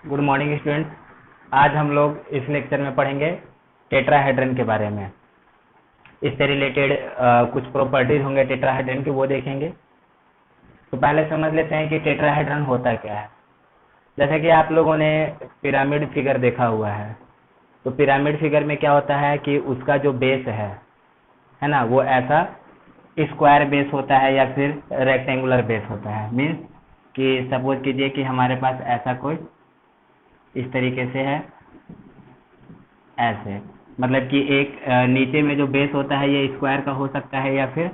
Good morning students. आज हम लोग इस लेक्चर में पढ़ेंगे टेट्राहेड्रन के बारे में। इससे रिलेटेड कुछ प्रॉपर्टीज होंगे टेट्राहेड्रन के, वो देखेंगे। तो पहले समझ लेते हैं कि टेट्राहेड्रन होता क्या है। जैसे कि आप लोगों ने पिरामिड फिगर देखा हुआ है, तो पिरामिड फिगर में क्या होता है कि उसका जो बेस है ना, वो ऐसा स्क्वायर बेस होता है या फिर रेक्टेंगुलर बेस होता है। मीन्स कि सपोज कीजिए कि हमारे पास ऐसा कोई इस तरीके से है, ऐसे मतलब कि एक नीचे में जो बेस होता है ये स्क्वायर का हो सकता है या फिर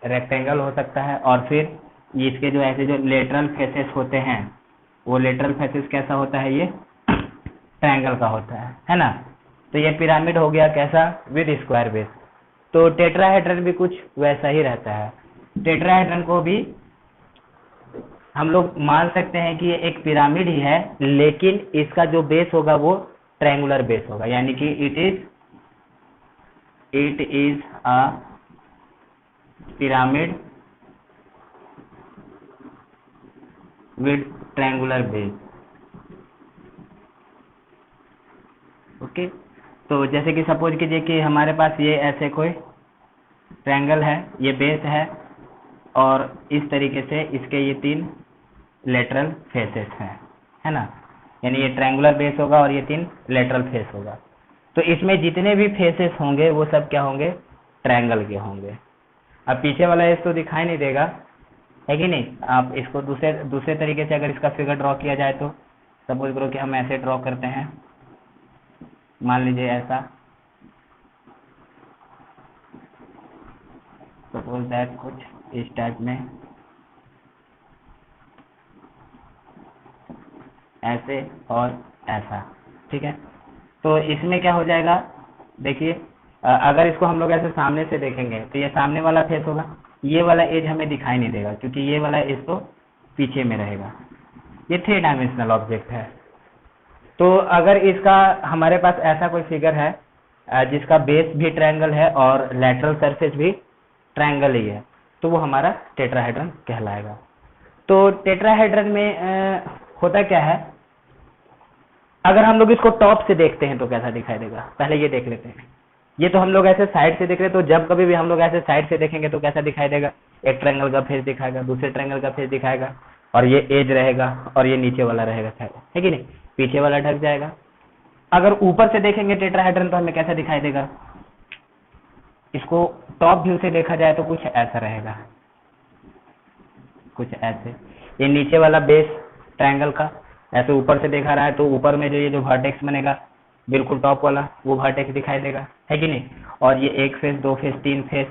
रेक्टेंगल हो सकता है, और फिर इसके जो ऐसे जो लेटरल फेसेस होते हैं, वो लेटरल फेसेस कैसा होता है, ये ट्रायंगल का होता है ना। तो ये पिरामिड हो गया कैसा, विद स्क्वायर बेस। तो टेट्राहेड्रन भी कुछ वैसा ही रहता है। टेट्राहेड्रन को भी हम लोग मान सकते हैं कि ये एक पिरामिड ही है, लेकिन इसका जो बेस होगा वो ट्रायंगुलर बेस होगा, यानी कि it is a pyramid with triangular base. Okay, तो जैसे कि सपोज कीजिए कि हमारे पास ये ऐसे कोई ट्रायंगल है, ये बेस और इस तरीके से इसके ये 3 लेटरल फेसेस है ना, यानी ये ट्रायंगुलर बेस होगा और ये 3 लेटरल फेस होगा। तो इसमें जितने भी फेसेस होंगे वो सब क्या होंगे, ट्रायंगल के होंगे। अब पीछे वाला एज तो दिखाई नहीं देगा, है कि नहीं। आप इसको दूसरे तरीके से अगर इसका फिगर ड्रॉ किया जाए, तो सपोज करो कि हम ऐसे ड्रॉ करते हैं, मान लीजिए ऐसा, सपोज दैट कुछ इस टाइप में, ऐसे और ऐसा, ठीक है। तो इसमें क्या हो जाएगा, देखिए अगर इसको हम लोग ऐसे सामने से देखेंगे तो ये सामने वाला फेस होगा, ये वाला एज हमें दिखाई नहीं देगा क्योंकि ये वाला एज तो पीछे में रहेगा। ये 3 डायमेंशनल ऑब्जेक्ट है। तो अगर इसका हमारे पास ऐसा कोई फिगर है जिसका बेस भी ट्रायंगल है और लेटरल सरफेस भी ट्रायंगल ही है, तो वो हमारा टेट्राहेड्रन कहलाएगा। तो टेट्राहेड्रन में होता क्या है, अगर हम लोग इसको टॉप से देखते हैं तो कैसा दिखाई देगा, पहले ये देख लेते हैं। ये तो हम लोग ऐसे साइड से देख रहे हैं, तो जब कभी भी हम लोग ऐसे साइड से देखेंगे तो कैसा दिखाई देगा, एक ट्रायंगल का फेस दिखाएगा, दूसरे ट्रायंगल का फेस दिखाएगा, और ये एज रहेगा और ये नीचे वाला रहेगा, है कि नहीं, पीछे वाला ढक जाएगा। अगर ऊपर से देखेंगे टेट्राहेड्रन तो हमें कैसा दिखाई देगा, इसको टॉप व्यू से देखा जाए तो कुछ ऐसा रहेगा, कुछ ऐसे। ये नीचे वाला बेस ट्रायंगल का ऐसे ऊपर से देखा रहा है, तो ऊपर में जो ये जो वर्टेक्स बनेगा बिल्कुल टॉप वाला, वो वर्टेक्स दिखाई देगा, है कि नहीं। और ये 1 face, 2 face, 3 face,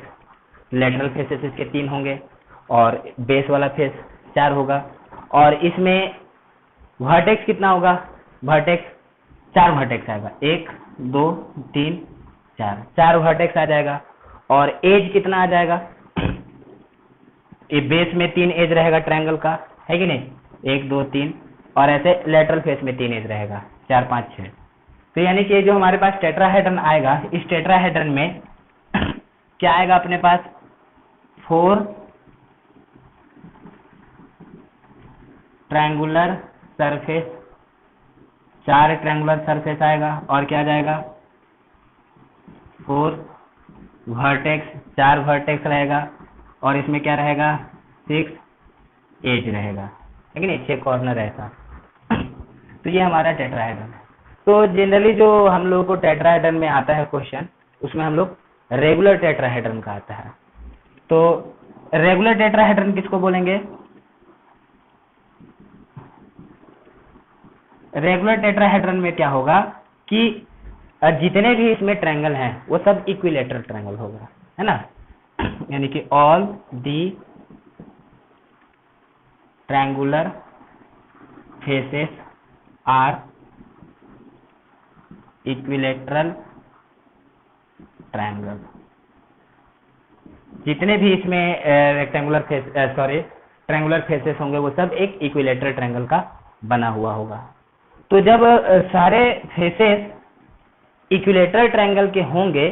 lateral faces इसके 3 होंगे और बेस वाला फेस 4 होगा। और इसमें वर्टेक्स कितना होगा, वर्टेक्स 4 वर्टेक्स आएगा, 1 2 3 4 वर्टेक्स आ जाएगा। और एज कितना आ जाएगा, ये बेस में 3 एज रहेगा ट्रायंगल का, है कि नहीं, 1 2 3, और ऐसे लेटरल फेस में 3 एज रहेगा, 4 5 6। तो यानी कि जो हमारे पास टेट्राहेड्रन आएगा, इस टेट्राहेड्रन में क्या आएगा अपने पास, 4 ट्रायंगुलर सरफेस, 4 ट्रायंगुलर सरफेस आएगा, और क्या जाएगा, 4 वर्टेक्स, 4 वर्टेक्स रहेगा, और इसमें क्या रहेगा, 6 एज रहेगा, है कि नहीं, 6 कॉर्नर ऐसा। तो ये हमारा टेट्राहेड्रन है। तो जनरली जो हम लोगों को टेट्राहेड्रन में आता है क्वेश्चन, उसमें हम लोग रेगुलर टेट्राहेड्रन का आता है। तो रेगुलर टेट्राहेड्रन किसको बोलेंगे, रेगुलर टेट्राहेड्रन में क्या होगा कि जितने भी इसमें ट्रायंगल हैं वो सब इक्विलेटरल ट्रायंगल होगा, है ना, यानी कि all the triangular faces are equilateral triangle. जितने भी इसमें रेक्टेंगुलर फेस ट्रायंगुलर फेसेस होंगे वो सब एक इक्विलेटरल ट्रायंगल का बना हुआ होगा। तो जब सारे फेसेस इक्विलेटरल ट्रायंगल के होंगे,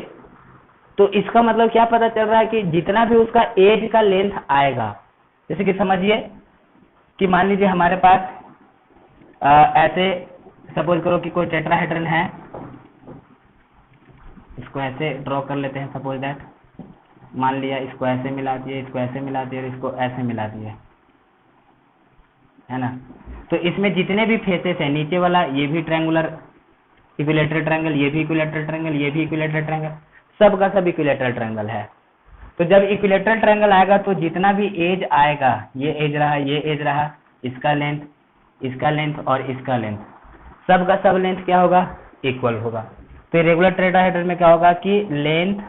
तो इसका मतलब क्या पता चल रहा है कि जितना भी उसका एज का लेंथ आएगा, जैसे कि समझिए कि मान लीजिए हमारे पास ऐसे सपोज करो कि कोई टेट्राहेड्रन है, इसको ऐसे ड्रॉ कर लेते हैं। सपोज दैट, मान लिया इसको ऐसे मिला दिए, इसको ऐसे मिला दिए और इसको ऐसे मिला दिए, है ना। तो इसमें जितने भी फेसेस है, नीचे वाला ये भी ट्रायंगुलर इक्विलेटरल ट्रायंगल, ये भी इक्विलेटरल ट्रायंगल, ये भी इक्विलेटरल ट्रायंगल, सब का सब इक्विलेटरल ट्रायंगल है। तो जब इक्विलेटरल ट्रायंगल आएगा तो जितना भी एज आएगा, ये एज रहा, ये एज रहा, इसका लेंथ और इसका लेंथ, सब का सब लेंथ क्या होगा, इक्वल होगा। तो रेगुलर टेट्राहेड्रन में क्या होगा कि length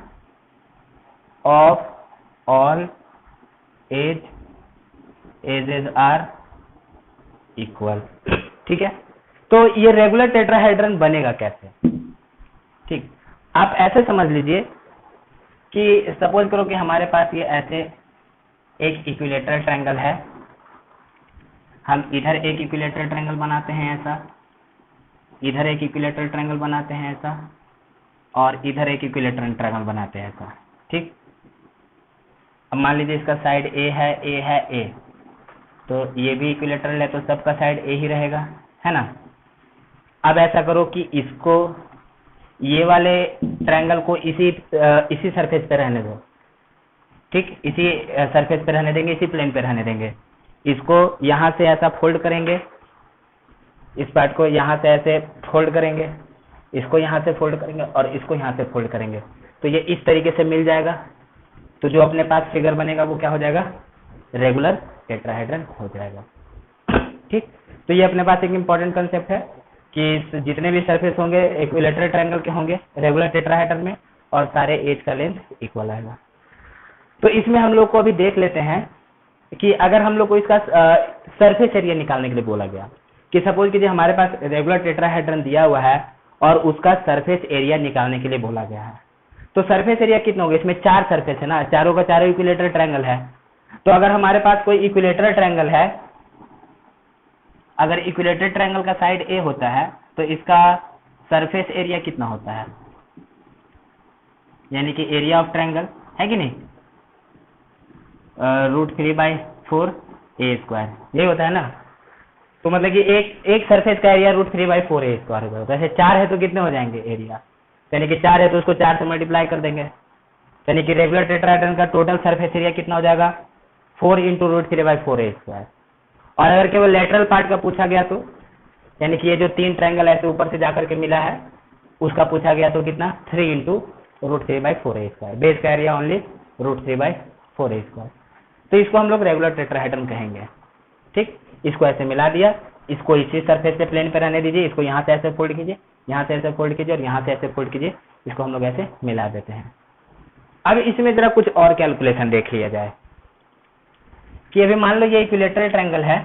of all edges are equal. ठीक है, तो ये रेगुलर टेट्राहेड्रन बनेगा कैसे? ठीक, आप ऐसे समझ लीजिए कि सपोज करो कि हमारे पास ये ऐसे एक इक्विलेटरल ट्रायंगल है, हम इधर एक इक्विलेटरल ट्रायंगल बनाते हैं ऐसा, इधर एक इक्विलेटरल ट्रायंगल बनाते हैं ऐसा, और इधर एक इक्विलेटरल ट्रायंगल बनाते हैं ऐसा। ठीक, अब मान लीजिए इसका साइड ए है ए, तो ये भी इक्विलेटरल है तो सबका साइड ए ही रहेगा, है ना। अब ऐसा करो कि इसको, ये वाले ट्रायंगल को इसी सरफेस पे रहने दो। ठीक, इसी सरफेस पे रहने देंगे, इसी प्लेन पे रहने देंगे। इसको यहाँ से ऐसा फोल्ड करेंगे, इस पार्ट को यहाँ से ऐसे फोल्ड करेंगे, इसको यहाँ से फोल्ड करेंगे और इसको यहाँ से फोल्ड करेंगे, तो ये इस तरीके से मिल जाएगा। तो जो अपने पास फिगर बनेगा वो क्या हो जाएगा, रेगुलर टेट्राहेड्रन हो जाएगा। ठीक, तो ये अपने पास एक इंपॉर्टेंट कंसेप्ट है कि जितने भी सरफेस होंगे इक्विलेटरल ट्रायंगल के होंगे रेगुलर टेट्राहेड्रन में, और सारे एज का लेंथ इक्वल आएगा। तो इसमें हम लोग को अभी देख लेते हैं कि अगर हम लोग को इसका सरफेस एरिया निकालने के लिए बोला गया कि सपोज कीजिए हमारे पास रेगुलर टेट्राहेड्रन दिया हुआ है और उसका सरफेस एरिया निकालने के लिए बोला गया है, तो सरफेस एरिया कितना होगा? इसमें 4 सरफेस है ना, चारों का चारों इक्विलेटरल ट्रायंगल है। तो अगर हमारे पास कोई इक्विलेटरल ट्रायंगल है, अगर इक्विलेटरल ट्रायंगल का साइड ए होता है तो इसका सरफेस एरिया कितना होता है, यानी कि एरिया ऑफ ट्रायंगल, है कि नहीं, √3/4 a², यही होता है ना। तो मतलब कि एक सरफेस का एरिया √3/4 a² होगा। तो ऐसे 4 है तो कितने हो जाएंगे एरिया, यानी कि 4 है तो उसको 4 से मल्टीप्लाई कर देंगे, यानी कि रेगुलर टेट्राहेड्रन का टोटल सरफेस एरिया कितना हो जाएगा, 4 × √3/4 a²। और अगर केवल लेटरल पार्ट का पूछा गया तो, यानी कि ये जो 3 ट्रायंगल ऐसे ऊपर से जाकर के मिला है उसका पूछा गया तो कितना, 3 × √3/4 a², बेस का एरिया ओनली √3/4 a²। तो इसको हम लोग रेगुलर टेट्राहेड्रन कहेंगे। ठीक, इसको ऐसे मिला दिया, इसको इसी सरफेस पे प्लेन पे रहने दीजिए, इसको यहाँ से ऐसे फोल्ड कीजिए, यहाँ से ऐसे फोल्ड कीजिए और यहाँ से ऐसे फोल्ड कीजिए, इसको हम लोग ऐसे मिला देते हैं। अब इसमें जरा कुछ और कैलकुलेशन देख लिया जाए कि अभी मान लो ये इक्विलेटरल ट्रायंगल है,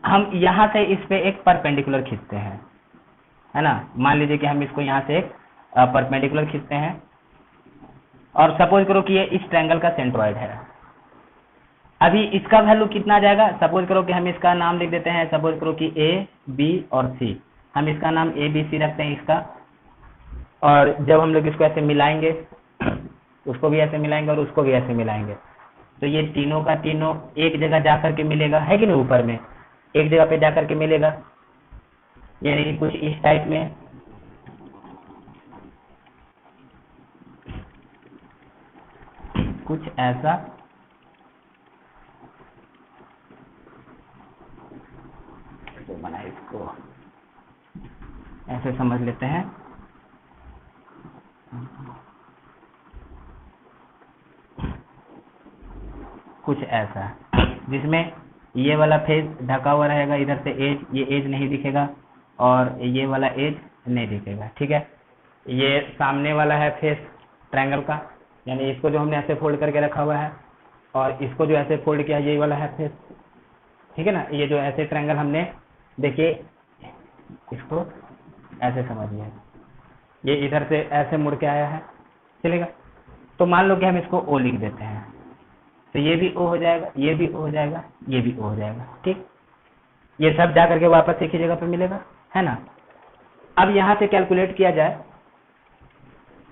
हम यहाँ से इस पे एक परपेंडिकुलर खींचते हैं, है ना। मान लीजिए कि हम इसको यहाँ से एक परपेंडिकुलर खींचते हैं और सपोज करो कि ये इस ट्रायंगल का सेंट्रॉइड है। अभी इसका वैल्यू कितना आ जाएगा, सपोज करो कि हम इसका नाम लिख देते हैं, सपोज करो कि A, B और C, हम इसका नाम ABC रखते हैं इसका। और जब हम लोग इसको ऐसे मिलाएंगे, उसको भी ऐसे मिलाएंगे और उसको भी ऐसे मिलाएंगे, तो ये तीनों का तीनों एक जगह जाकर के मिलेगा, है कि नहीं, ऊपर में एक जगह पे जाकर के मिलेगा, यानी कि कुछ इस टाइप में। कुछ ऐसा तो बना, इसको ऐसे समझ लेते हैं। कुछ ऐसा जिसमें ये वाला फेस ढका हुआ रहेगा, इधर से एज, ये एज नहीं दिखेगा और ये वाला एज नहीं दिखेगा। ठीक है, ये सामने वाला है फेस ट्रायंगल का, यानी इसको जो हमने ऐसे फोल्ड करके रखा हुआ है, और इसको जो ऐसे फोल्ड किया ये वाला है फेस। ठीक है ना, ये जो ऐसे ट्रायंगल हमने, देखिए इसको ऐसे समझिए, ये इधर से ऐसे मुड़ के आया है, चलेगा। तो मान लो कि हम इसको O लिख देते हैं, तो ये भी O हो जाएगा, ये भी O हो जाएगा, ये भी O हो जाएगा। ठीक, ये सब जा करके वापस एक ही जगह पे मिलेगा, है ना। अब यहाँ से कैलकुलेट किया जाए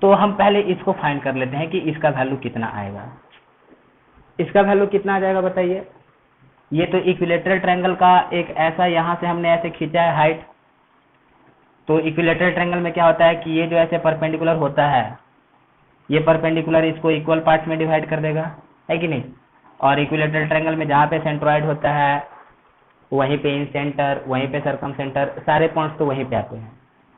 तो हम पहले इसको फाइंड कर लेते हैं कि इसका वैल्यू कितना आएगा। इसका वैल्यू कितना आ जाएगा बताइए, ये तो इक्विलेटरल ट्रायंगल का एक ऐसा, यहाँ से हमने ऐसे खींचा है हाइट। तो इक्विलेटरल ट्रायंगल में क्या होता है कि ये जो ऐसे परपेंडिकुलर होता है, ये परपेंडिकुलर इसको इक्वल पार्ट्स में डिवाइड कर देगा, है कि नहीं। और इक्विलेटरल ट्रायंगल में जहाँ पे सेंट्रॉइड होता है वहीं पे इन सेंटर, वहीं पे सरकम सेंटर, सारे पॉइंट्स तो वहीं पे आते हैं।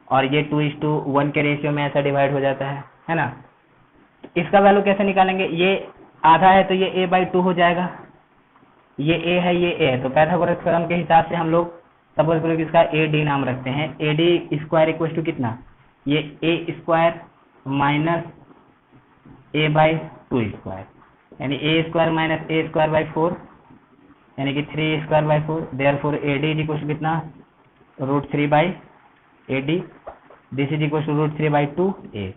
और ये 2:1 के रेशियो में ऐसा डिवाइड हो जाता है ना। इसका वैल्यू कैसे निकालेंगे, ये आधा है तो ये a/2 हो जाएगा, ये a है ये a है, तो पाइथागोरस थ्योरम के हिसाब से हम लोग सपोज करो कि इसका AD नाम रखते हैं। AD स्क्वायर इक्वल टू कितना, ये a square minus a/2 square, यानी a square minus a square by 4, यानी कि 3 square by 4। Therefore AD is equal to कितना, √3/AD। This is equal to √3/2a,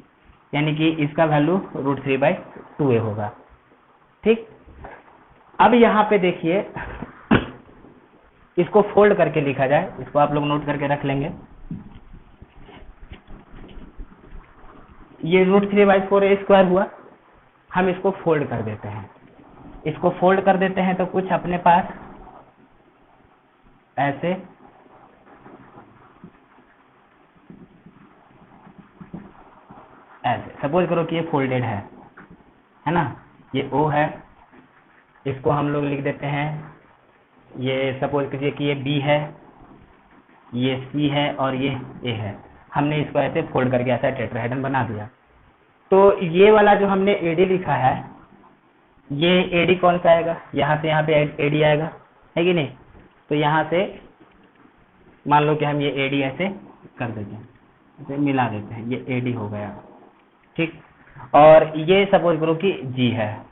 यानी कि इसका वैल्यू √3/2a होगा। ठीक, अब यहाँ पे देखिए इसको फोल्ड करके लिखा जाए, इसको आप लोग नोट करके रख लेंगे। ये √3/4a स्क्वायर हुआ, हम इसको फोल्ड कर देते हैं। इसको फोल्ड कर देते हैं तो कुछ अपने पास ऐसे सपोज करो कि ये फोल्डेड है ना, ये O है, इसको हम लोग लिख देते हैं, ये सपोज कीजिए कि ये B है, ये C है और ये A है। हमने इसको ऐसे फोल्ड करके ऐसा टेट्राहेड्रन बना दिया। तो ये वाला जो हमने AD लिखा है, ये AD कौन सा आएगा, यहाँ से यहाँ पे AD आएगा, है कि नहीं। तो यहाँ से मान लो कि हम ये AD ऐसे कर देते हैं, ऐसे मिला देते हैं, ये AD हो गया। ठीक, और ये सपोज करो कि G है,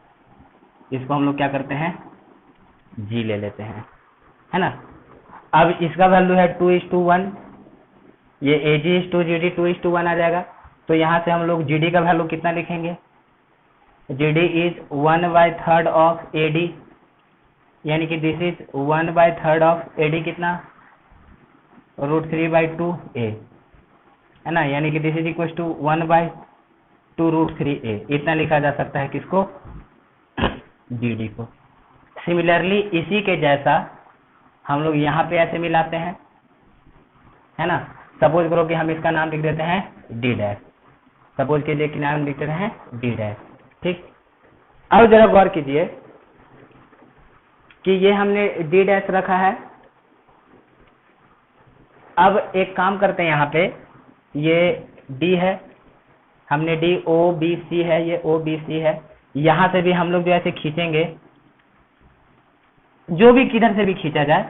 इसको हम लोग क्या करते हैं, G ले लेते हैं, है ना। अब इसका वैल्यू है 2:1, ये AG:GD 2:1 आ जाएगा। तो यहाँ से हम लोग GD का वैल्यू कितना लिखेंगे, GD इज 1/3 ऑफ AD, यानी कि दिस इज 1/3 ऑफ AD कितना, √3/2a, है ना, यानी कि this is equal to 1/2 √3a। इतना लिखा जा सकता है किसको, GD को। सिमिलरली इसी के जैसा हम लोग यहाँ पे ऐसे मिलाते हैं, है ना। सपोज करो कि हम इसका नाम लिख देते हैं D', सपोज के लिए कि नाम लिख देते हैं D'। ठीक, अब जरा गौर कीजिए कि ये हमने D' रखा है। अब एक काम करते हैं, यहाँ पे ये D है, हमने DOBC है, ये OBC है। यहाँ से भी हम लोग जो ऐसे खींचेंगे, जो भी किधर से भी खींचा जाए,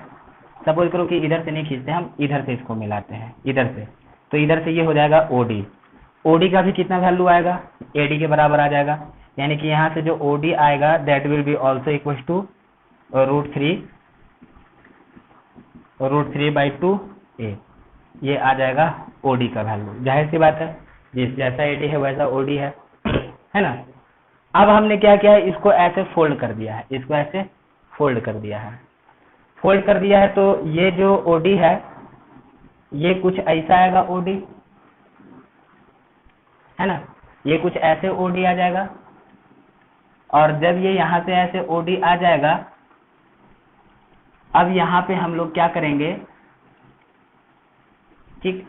सपोज करो कि इधर से नहीं खींचते, हम इधर से इसको मिलाते हैं, इधर से, तो इधर से ये हो जाएगा OD। OD का भी कितना वैल्यू आएगा, AD के बराबर आ जाएगा, यानी कि यहाँ से जो OD आएगा that will be also equal to √3/2a। ये आ जाएगा OD का वैल्यू। जाहिर सी बात है, जिस जैसा AD है वैसा OD है ना। अब हमने क्या किया है, इसको ऐसे फोल्ड कर दिया है, इसको ऐसे फोल्ड कर दिया है, फोल्ड कर दिया है। तो ये जो OD है ये कुछ ऐसा आएगा OD, है ना, ये कुछ ऐसे OD आ जाएगा। और जब ये यहाँ से ऐसे OD आ जाएगा, अब यहाँ पे हम लोग क्या करेंगे, ठीक,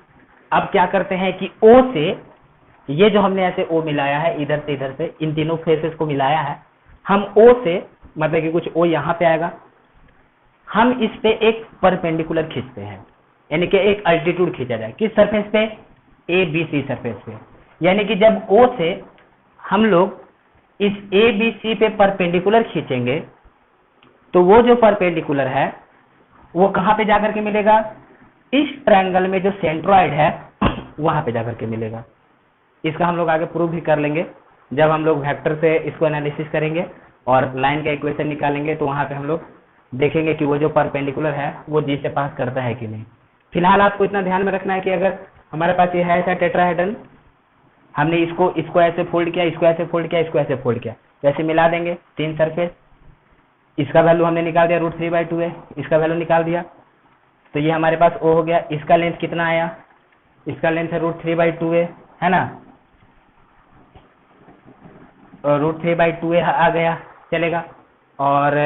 अब क्या करते हैं कि O से ये जो हमने ऐसे O मिलाया है, इधर से इधर से इन तीनों फेसेस को मिलाया है, हम O से मतलब कि कुछ O यहाँ पे आएगा, हम इस पे एक परपेंडिकुलर खींचते हैं, यानी कि एक अल्टीट्यूड खींचा जाए, किस सरफेस पे, ABC सरफेस पे। यानी कि जब O से हम लोग इस ABC पे परपेंडिकुलर खींचेंगे, तो वो जो परपेंडिकुलर है वो कहाँ पे जाकर के मिलेगा, इस ट्रायंगल में जो सेंट्रॉइड है वहां पे जाकर के मिलेगा। इसका हम लोग आगे प्रूव भी कर लेंगे, जब हम लोग वेक्टर से इसको एनालिसिस करेंगे और लाइन का इक्वेशन निकालेंगे, तो वहां पे हम लोग देखेंगे कि वो जो परपेंडिकुलर है वो जी से पास करता है कि नहीं। फिलहाल आपको इतना ध्यान में रखना है कि अगर हमारे पास ये है ऐसा टेट्राहेड्रन, हमने इसको ऐसे फोल्ड किया, इसको ऐसे फोल्ड किया, इसको ऐसे फोल्ड किया, वैसे मिला देंगे तीन सरफेस। इसका वैल्यू हमने निकाल दिया √3/2a, इसका वैल्यू निकाल दिया, तो ये हमारे पास O हो गया। इसका लेंथ कितना आया, इसका लेंथ है √3/2a, है ना, और √3/2a आ गया, चलेगा। और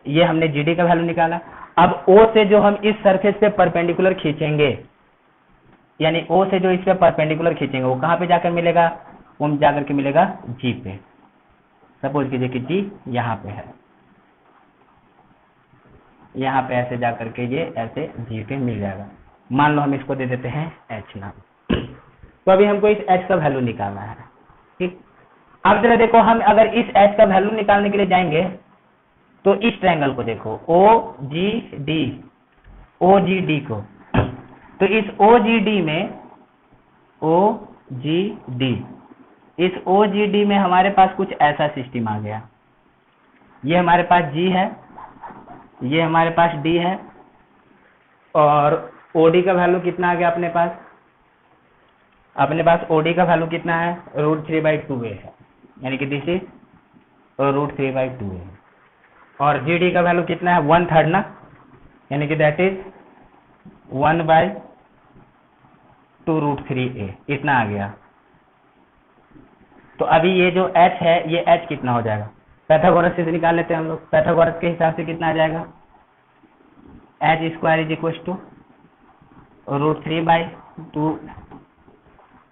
ये हमने GD का वैल्यू निकाला। अब O से जो हम इस सरफेस पे परपेंडिकुलर खींचेंगे, यानी O से जो इस पे परपेंडिकुलर खींचेंगे वो कहाँ पे जाकर मिलेगा, वो जाकर के मिलेगा G पे। सपोज कीजिए कि G यहाँ पे है, यहाँ पे ऐसे जाकर के ये ऐसे G पे मिल जाएगा। मान लो हम इसको दे देते हैं H नाम। तो अभी हमको इस H का वैल्यू निकालना है, ठीक। अब जरा देखो, हम अगर इस H का वैल्यू निकालने के लिए जाएंगे तो इस ट्रायंगल को देखो, OGD को, तो इस OGD में हमारे पास कुछ ऐसा सिस्टम आ गया। ये हमारे पास G है, ये हमारे पास D है, और OD का वैल्यू कितना आ गया अपने पास? अपने पास OD का वैल्यू कितना है? √3/2a है, यानी कि दिस इज √3/2a। और GD का वैल्यू कितना है? 1/3 ना, यानी कि दैट इज 1/2√3a, इतना आ गया। तो अभी ये जो H है, ये H कितना हो जाएगा? पाइथागोरस से निकाल लेते हैं हम लोग। पाइथागोरस के हिसाब से कितना आ जाएगा? H² =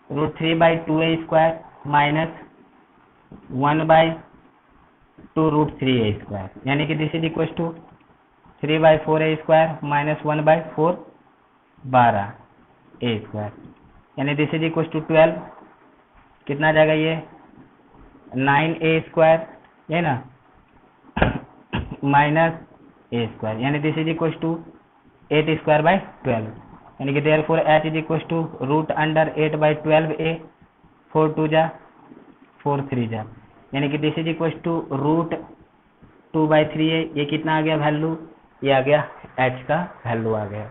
√3/2a² माइनस 1/2√3a², यानी कि this is equal to 3/4a² minus 1/4 12a², यानी दिस इज इक्वल टू 12। कितना आ जाएगा ये? 9a², ये ना, माइनस a², यानी दिस इज इक्वल टू 8²/12, यानी कि therefore H is equal to √8/12a, 4 2 जा 4 3 जा, यानी कि this is equal to √2/3a। ये कितना आ गया वैल्यू? ये आ गया H का वैल्यू आ गया।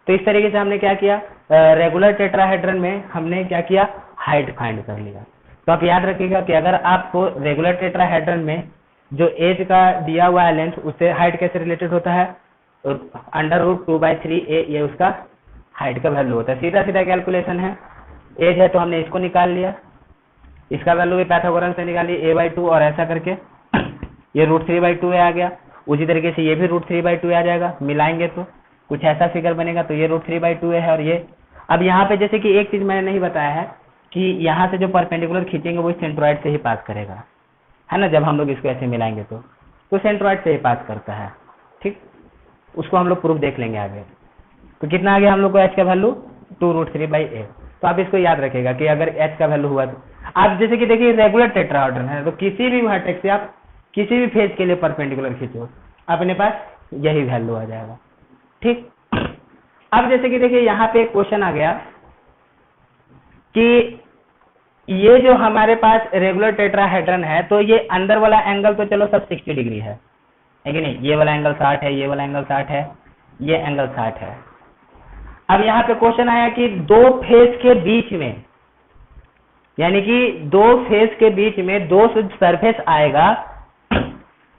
तो इस तरीके से हमने क्या किया, रेगुलर टेट्राहेड्रन में हमने क्या किया, हाइट फाइंड कर लिया। तो आप याद रखिएगा कि अगर आपको रेगुलर टेट्राहेड्रन में जो एज का दिया हुआ है लेंथ, उससे हाइट कैसे रिलेटेड होता है, √2/3a, ये उसका हाइट का वैल्यू होता है। सीधा सीधा कैलकुलेशन है। एज है तो हमने इसको निकाल लिया, इसका वैल्यू भी पाइथागोरस से निकालिए a/2, और ऐसा करके ये √3/2a आ गया। उसी तरीके से ये भी √3/2a आ जाएगा, मिलाएंगे तो कुछ ऐसा फिगर बनेगा। तो ये √3/2a है, और ये अब यहाँ पे जैसे कि एक चीज मैंने नहीं बताया है कि यहाँ से जो परपेंडिकुलर खींचेंगे वो सेंट्रोइड से ही पास करेगा, है ना। जब हम लोग इसको ऐसे मिलाएंगे तो सेंट्रोइड से ही पास करता है, ठीक। उसको हम लोग प्रूफ देख लेंगे आगे। तो कितना आ गया हम लोग को H का वैल्यू? 2√3/a। तो आप इसको याद रखेगा कि अगर H का वैल्यू हुआ तो आप जैसे कि देखिए रेगुलर टेट्राहेड्रन है, तो किसी भी वर्टेक्स से आप किसी भी फेज के लिए परपेंडिकुलर खींचो, अपने पास यही वैल्यू आ जाएगा, ठीक। अब जैसे कि देखिए यहाँ पे एक क्वेश्चन आ गया कि ये जो हमारे पास रेगुलर टेट्राहेड्रन है, तो ये अंदर वाला एंगल तो चलो सब 60 डिग्री है कि नहीं। ये वाला एंगल 60 है, ये वाला एंगल 60 है, ये एंगल 60 है। अब यहाँ पे क्वेश्चन आया कि दो फेस के बीच में, यानी कि दो फेस के बीच में दो सरफेस आएगा,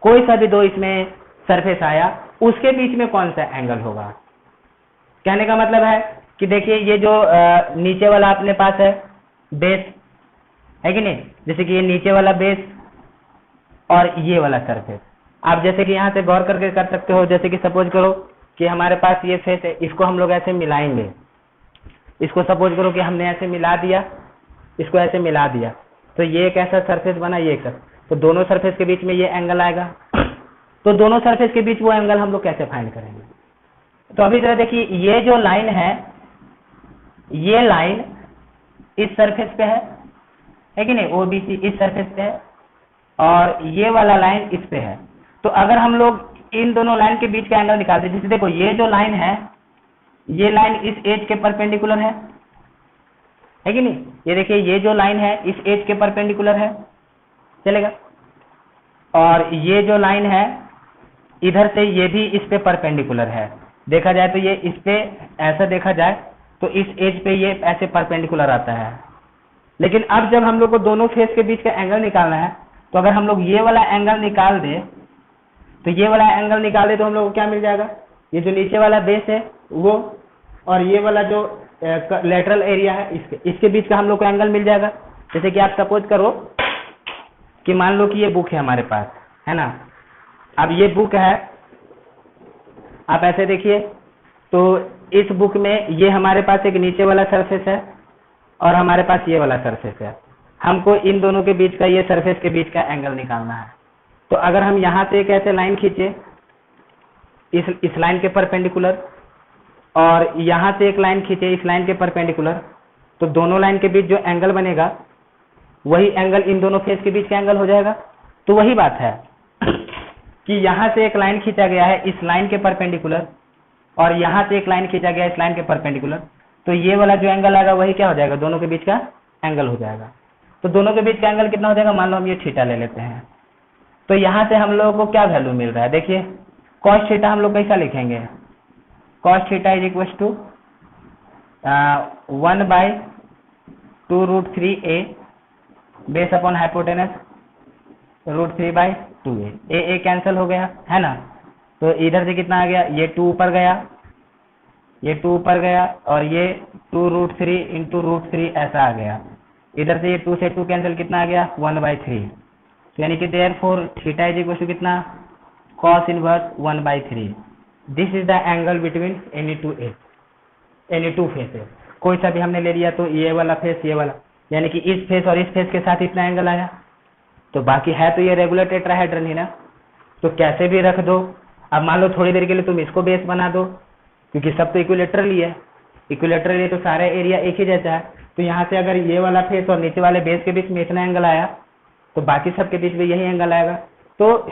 कोई सा भी दो इसमें सरफेस आया, उसके बीच में कौन सा एंगल होगा। कहने का मतलब है कि देखिए ये जो नीचे वाला अपने पास है बेस, है कि नहीं, जैसे कि ये नीचे वाला बेस और ये वाला सरफेस, आप जैसे कि यहाँ से गौर करके कर सकते हो। जैसे कि सपोज करो कि हमारे पास ये फेस है, इसको हम लोग ऐसे मिलाएंगे, इसको सपोज करो कि हमने ऐसे मिला दिया, इसको ऐसे मिला दिया, तो ये एक ऐसा सरफेस बना, ये एक, तो दोनों सरफेस के बीच में ये एंगल आएगा। तो दोनों सरफेस के बीच वो एंगल हम लोग कैसे फाइंड करेंगे। तो अभी जरा देखिए, ये जो लाइन है, ये लाइन इस सरफेस पे है कि नहीं, OBC इस सरफेस पे है, और ये वाला लाइन इस पे है। तो अगर हम लोग इन दोनों लाइन के बीच का एंगल निकालते हैं, जैसे देखो ये जो लाइन है, ये लाइन इस एज के परपेंडिकुलर है कि नहीं। ये देखिए ये जो लाइन है इस एज के परपेंडिकुलर है, चलेगा। और ये जो लाइन है इधर से ये भी इस पे परपेंडिकुलर है। देखा जाए तो ये इस पे ऐसा देखा जाए तो इस एज पे ये ऐसे परपेंडिकुलर आता है। लेकिन अब जब हम लोग को दोनों फेस के बीच का एंगल निकालना है, तो अगर हम लोग ये वाला एंगल निकाल दे, तो ये वाला एंगल निकाल दे तो हम लोग को क्या मिल जाएगा, ये जो नीचे वाला बेस है वो, और ये वाला जो लेटरल एरिया है इसके बीच का हम लोग को एंगल मिल जाएगा। जैसे कि आप सपोज करो कि मान लो कि ये बुक है हमारे पास, है ना। अब ये बुक है आप ऐसे देखिए, तो इस बुक में ये हमारे पास एक नीचे वाला सरफेस है और हमारे पास ये वाला सरफेस है। हमको इन दोनों के बीच का, ये सरफेस के बीच का एंगल निकालना है। तो अगर हम यहाँ से एक ऐसे लाइन खींचे इस लाइन के परपेंडिकुलर, और यहाँ से एक लाइन खींचे इस लाइन के परपेंडिकुलर, तो दोनों लाइन के बीच जो एंगल बनेगा वही एंगल इन दोनों फेस के बीच का एंगल हो जाएगा। तो वही बात है कि यहाँ से एक लाइन खींचा गया है इस लाइन के परपेंडिकुलर और यहाँ से एक लाइन खींचा गया इस लाइन के परपेंडिकुलर, तो ये वाला जो एंगल आएगा वही क्या हो जाएगा, दोनों के बीच का एंगल हो जाएगा। तो दोनों के बीच का एंगल कितना हो जाएगा, मान लो हम ये थीटा ले लेते हैं। तो यहाँ से हम लोगों को क्या वैल्यू मिल रहा है, देखिए cos थीटा हम लोग कैसा लिखेंगे, cos theta is equal to 1/2√3a base upon hypotenuse √3/2a। A cancel हो गया है ना, तो इधर से कितना आ गया, ये 2 ऊपर गया, ये 2 ऊपर गया और ये 2√3 इंटू √3 ऐसा आ गया। इधर से ये 2 से 2 कैंसिल, कितना आ गया 1/3। तो यानी कि therefore theta is equal to कितना, cos inverse 1/3। This is the angle between any two faces. कोई सा भी हमने ले लिया तो ये वाला फेस, ये वाला, यानी कि इस फेस और इस फेस के साथ इतना एंगल आया। तो बाकी है तो ये रेगुलर टेट्राहेड्रन ही ना, तो कैसे भी रख दो। अब मान लो थोड़ी देर के लिए तुम इसको बेस बना दो, क्योंकि सब तो इक्विलेटरल है, इक्विलेटरल है तो सारा एरिया एक ही जैसा है। तो यहाँ से अगर ये वाला फेस और नीचे वाले बेस के बीच में इतना एंगल आया तो बाकी सब के बीच में यही एंगल आएगा। तो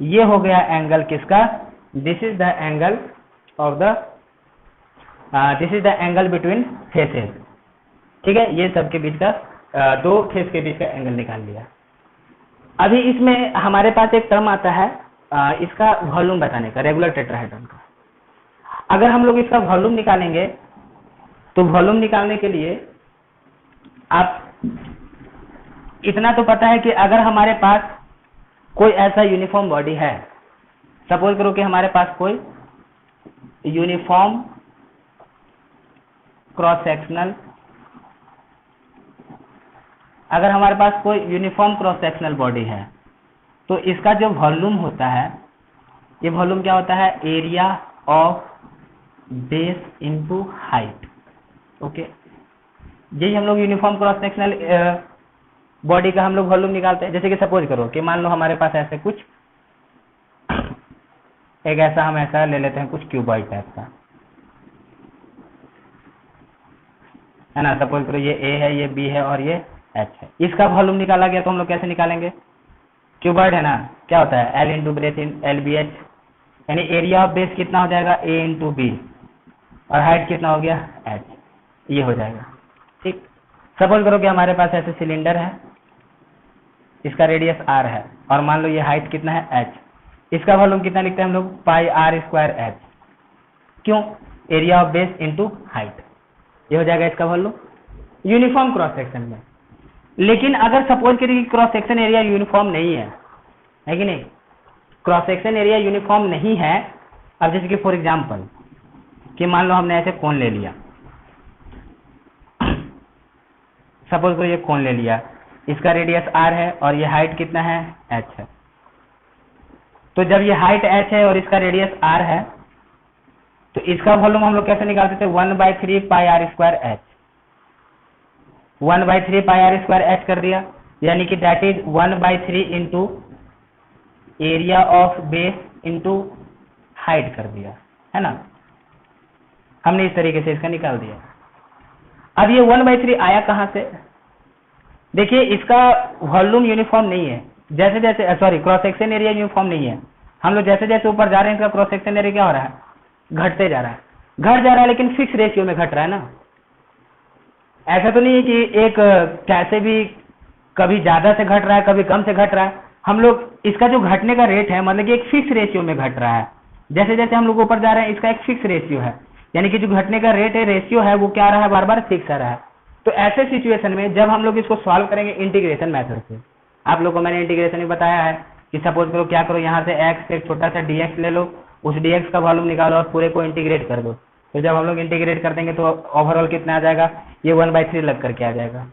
ये हो गया एंगल किसका, this is the angle of the this is the angle between faces. ठीक है, ये सब के बीच का दो फेस के बीच का एंगल निकाल लिया। अभी इसमें हमारे पास एक टर्म आता है इसका वॉल्यूम बताने का, रेगुलर टेट्राहेड्रन का। अगर हम लोग इसका वॉल्यूम निकालेंगे तो वॉल्यूम निकालने के लिए आप इतना तो पता है कि अगर हमारे पास कोई ऐसा यूनिफॉर्म बॉडी है, सपोज करो कि हमारे पास कोई यूनिफॉर्म क्रॉस सेक्शनल, अगर हमारे पास कोई यूनिफॉर्म क्रॉस सेक्शनल बॉडी है तो इसका जो वॉल्यूम होता है, ये वॉल्यूम क्या होता है, area of base into height. Okay, यही हम लोग यूनिफॉर्म क्रॉस सेक्शनल बॉडी का हम लोग वॉल्यूम निकालते हैं। जैसे कि सपोज करो कि मान लो हमारे पास ऐसे कुछ एक ऐसा, हम ऐसा ले लेते हैं कुछ क्यूबॉइड टाइप का, है ना। सपोज करो ये ए है, ये बी है और ये एच है। इसका वॉल्यूम निकाला गया तो हम लोग कैसे निकालेंगे, क्यूबॉइड है ना, क्या होता है L into breadth in L B H, यानी एरिया ऑफ बेस कितना हो जाएगा ए इंटू बी और हाइट कितना हो गया एच, ये हो जाएगा। ठीक, सपोज करो कि हमारे पास ऐसे सिलेंडर है, इसका रेडियस आर है और मान लो ये हाइट कितना है एच, इसका वॉल्यूम कितना लिखते हैं हम लोग, पाई आर स्क्वायर एच। क्यों, area of base into height, ये हो जाएगा इसका वॉल्यूम यूनिफॉर्म क्रॉस सेक्शन में। लेकिन अगर सपोज करिए क्रॉस सेक्शन एरिया यूनिफॉर्म नहीं है कि नहीं, क्रॉस सेक्शन एरिया यूनिफॉर्म नहीं है। अब जैसे कि फॉर एग्जांपल कि मान लो हमने ऐसे कोन ले लिया, सपोज करो ये कोन ले लिया, इसका रेडियस आर है और ये हाइट कितना है एच है। तो जब ये हाइट एच है और इसका रेडियस आर है तो इसका वॉल्यूम हम लोग कैसे निकाल सकते हैं, 1/3 pi r square h, 1/3 pi r square h कर दिया, यानी कि that is 1/3 into area of base into height कर दिया, है ना। हमने इस तरीके से इसका निकाल दिया। अब ये 1/3 आया कहां से, देखिए इसका वॉल्यूम यूनिफॉर्म नहीं है, जैसे जैसे sorry cross section area uniform नहीं है। हम लोग जैसे जैसे ऊपर जा रहे हैं इसका क्रॉस सेक्शन एरिया क्या हो रहा है, घटते जा रहा है, घट जा रहा है, लेकिन फिक्स रेशियो में घट रहा है ना। ऐसा तो नहीं है कि एक कैसे भी कभी ज्यादा से घट रहा है कभी कम से घट रहा है। हम लोग इसका जो घटने का रेट है मतलब कि एक फिक्स रेशियो में घट रहा है। जैसे जैसे हम लोग ऊपर जा रहे हैं इसका एक फिक्स रेशियो है, यानी कि जो घटने का रेट है रेशियो है वो क्या आ रहा है, बार बार फिक्स आ रहा है। तो ऐसे सिचुएशन में जब हम लोग इसको सॉल्व करेंगे इंटीग्रेशन मेथड से, आप लोग को मैंने इंटीग्रेशन में बताया है कि सपोज करो क्या करो, यहाँ से x एक छोटा सा dx ले लो, उस dx का वॉल्यूम निकालो और पूरे को इंटीग्रेट कर दो। तो जब हम लोग इंटीग्रेट कर देंगे तो ओवरऑल कितना आ जाएगा, ये 1/3 लग करके आ जाएगा।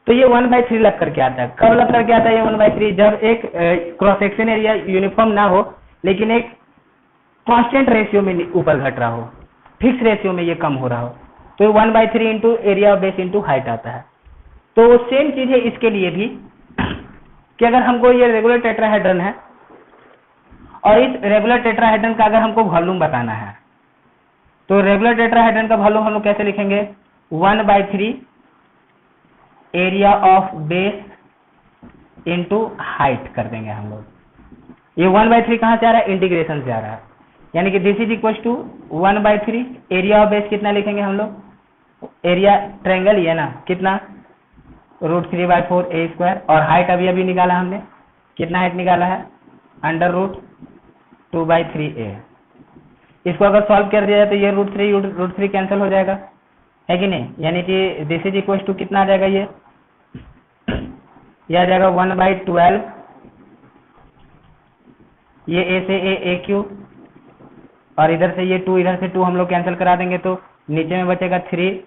तो ये 1/3 लग करके आता है, कब लग करके आता है ये 1/3, जब एक क्रॉस सेक्शन एरिया यूनिफॉर्म ना हो लेकिन एक कांस्टेंट रेशियो में ऊपर घट रहा हो, फिक्स रेशियो में ये कम हो रहा हो, तो 1/3 into area of base into height आता है। तो सेम चीज है इसके लिए भी कि अगर हमको ये रेगुलर टेट्राहेड्रन है और इस रेगुलर टेट्राहेड्रन का अगर हमको वॉल्यूम बताना है, तो रेगुलर टेट्राहेड्रन का वॉल्यूम हम लोग कैसे लिखेंगे, 1/3 area of base into height कर देंगे हम लोग। ये 1/3 कहां से आ रहा है, इंटीग्रेशन से आ रहा है, यानी कि this is equal to 1/3 area of base कितना लिखेंगे हम लोग, एरिया ट्रायंगल ही है ना, कितना √3/4 a स्क्वायर, और हाइट अभी अभी निकाला हमने, कितना हाइट निकाला है, √2/3a। इसको अगर सॉल्व कर दिया जाए तो ये √3 कैंसिल हो जाएगा, है कि नहीं, यानी कि दिस इज इक्वल टू कितना आ जाएगा, ये आ जाएगा 1/12, ये a से a क्यूब, और इधर से ये 2, इधर से 2 हम लोग कैंसिल करा देंगे तो नीचे में बचेगा 3,